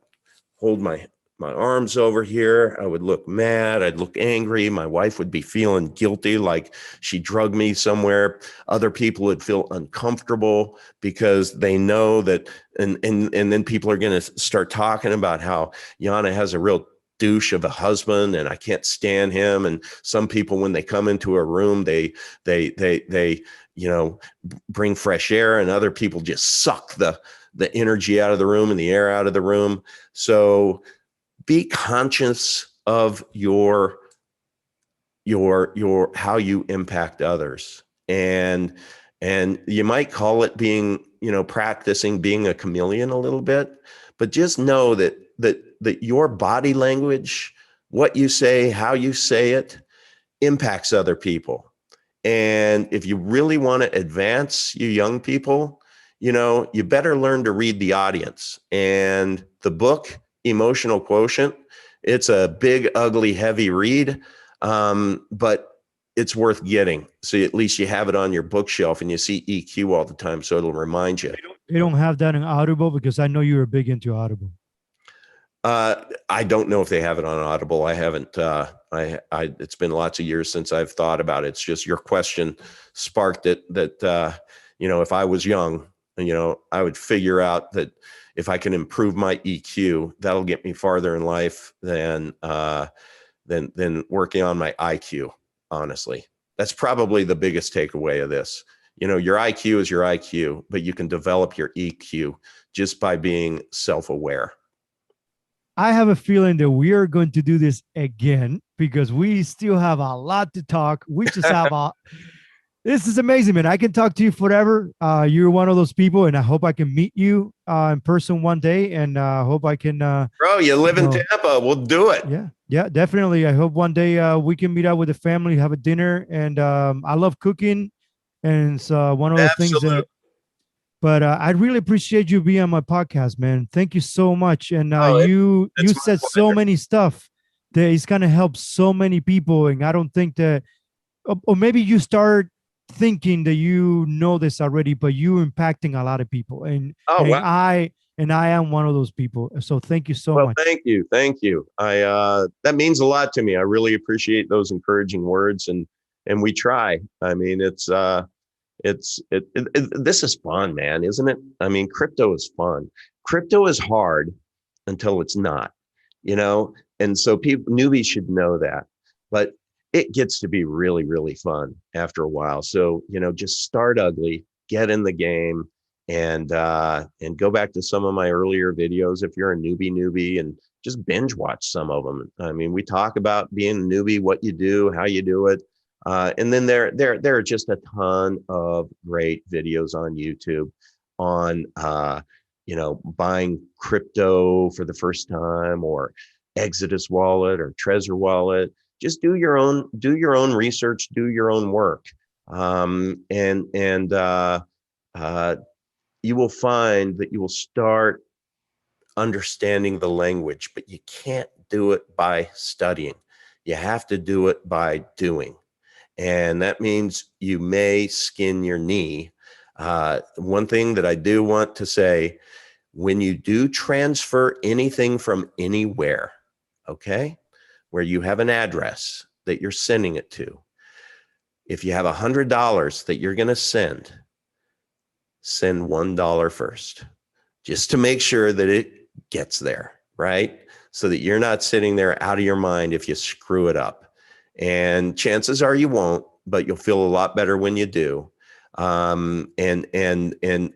hold my arms over here. I would look mad. I'd look angry. My wife would be feeling guilty, like she drugged me somewhere. Other people would feel uncomfortable because they know that, and then people are going to start talking about how Yana has a real douche of a husband and I can't stand him. And some people, when they come into a room, they bring fresh air, and other people just suck the energy out of the room and the air out of the room. So be conscious of your how you impact others. And you might call it being, practicing being a chameleon a little bit, but just know that your body language, what you say, how you say it, impacts other people. And if you really want to advance, you young people, you better learn to read the audience. And the book, Emotional Quotient, it's a big, ugly, heavy read, but it's worth getting. So at least you have it on your bookshelf and you see EQ all the time, so it'll remind you. You don't have that in Audible, because I know you were big into Audible. I don't know if they have it on Audible. I haven't. It's been lots of years since I've thought about it. It's just your question sparked it. That if I was young, I would figure out that if I can improve my EQ, that'll get me farther in life than working on my IQ. Honestly, that's probably the biggest takeaway of this. Your IQ is your IQ, but you can develop your EQ just by being self-aware. I have a feeling that we are going to do this again, because we still have a lot to talk. We just have this is amazing, man. I can talk to you forever. You're one of those people, and I hope I can meet you in person one day, and hope I can. Bro, you live in Tampa. We'll do it. Yeah, definitely. I hope one day we can meet up with the family, have a dinner, and I love cooking, and it's one of the things that. But I really appreciate you being on my podcast, man. Thank you so much. And you said so many stuff that is going to help so many people. And I don't think that, or maybe you start thinking that you know this already, but you're impacting a lot of people. And I am one of those people. So thank you so much. Thank you. That means a lot to me. I really appreciate those encouraging words, and we try. I mean, this is fun, man, isn't it? I mean, crypto is fun. Crypto is hard until it's not, and so newbies should know that, but it gets to be really, really fun after a while. So, just start ugly, get in the game, and go back to some of my earlier videos if you're a newbie, and just binge watch some of them. I mean, we talk about being a newbie, what you do, how you do it. And then there are just a ton of great videos on YouTube on, buying crypto for the first time, or Exodus wallet or Trezor wallet. Just do your own research, do your own work. And you will find that you will start understanding the language, but you can't do it by studying. You have to do it by doing. And that means you may skin your knee, One thing that I do want to say, when you do transfer anything from anywhere, okay, where you have an address that you're sending it to, if you have $100 that you're going to send $1 first, just to make sure that it gets there, right? So that you're not sitting there out of your mind if you screw it up. And chances are you won't, but you'll feel a lot better when you do. And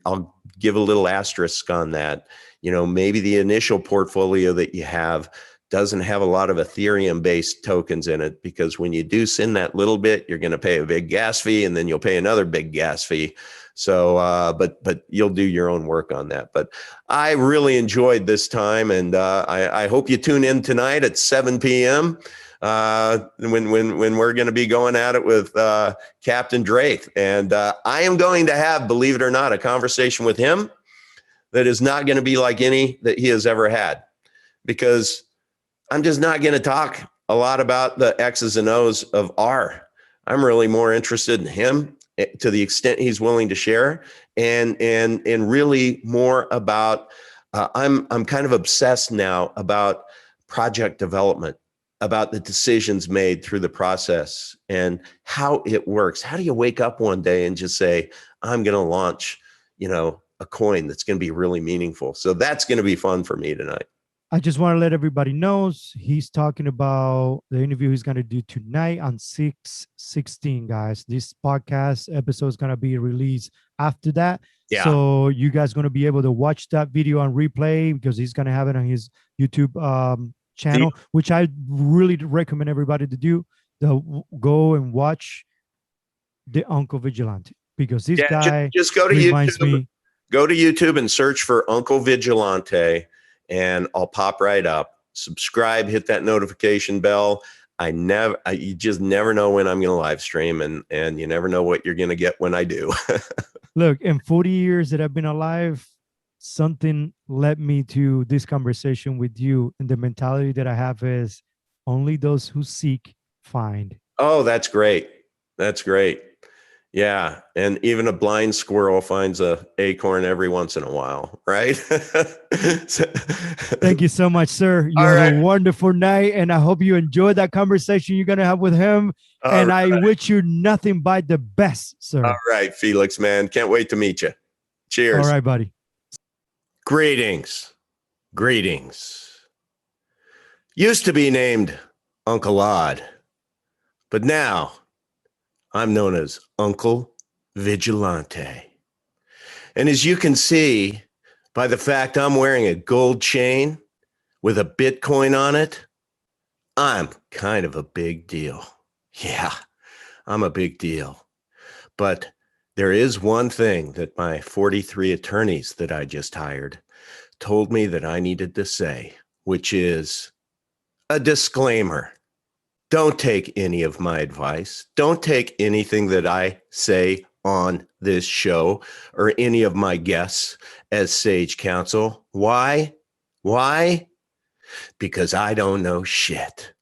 I'll give a little asterisk on that. You know, maybe the initial portfolio that you have doesn't have a lot of Ethereum based tokens in it, because when you do send that little bit, you're going to pay a big gas fee, and then you'll pay another big gas fee. So, but you'll do your own work on that. But I really enjoyed this time, and I hope you tune in tonight at 7 p.m. When we're going to be going at it with Captain Drake. And I am going to have, believe it or not, a conversation with him that is not going to be like any that he has ever had, because I'm just not going to talk a lot about the X's and O's of Arrr. I'm really more interested in him, to the extent he's willing to share, and really more about, I'm kind of obsessed now about project development, about the decisions made through the process and how it works. How do you wake up one day and just say, I'm going to launch, you know, a coin that's going to be really meaningful? So that's going to be fun for me tonight. I just want to let everybody know he's talking about the interview he's going to do tonight on 6/16, guys. This podcast episode is going to be released after that. Yeah. So you guys going to be able to watch that video on replay, because he's going to have it on his YouTube channel, which I really recommend everybody to do. Go and watch the Uncle Vigilante, because this guy just go to YouTube. Go to YouTube and search for Uncle Vigilante, and I'll pop right up. Subscribe, hit that notification bell. You just never know when I'm going to live stream, and you never know what you're going to get when I do. Look, in 40 years that I've been alive, something led me to this conversation with you. And the mentality that I have is only those who seek find. Oh, that's great. That's great. Yeah. And even a blind squirrel finds a acorn every once in a while, right? Thank you so much, sir. You have a wonderful night, and I hope you enjoyed that conversation you're going to have with him. I wish you nothing but the best, sir. All right, Felix, man. Can't wait to meet you. Cheers. All right, buddy. Greetings. Used to be named Uncle Odd, but now I'm known as Uncle Vigilante. And as you can see by the fact I'm wearing a gold chain with a Bitcoin on it, I'm kind of a big deal. Yeah, I'm a big deal. But there is one thing that my 43 attorneys that I just hired told me that I needed to say, which is a disclaimer. Don't take any of my advice. Don't take anything that I say on this show or any of my guests as sage counsel. Why? Because I don't know shit.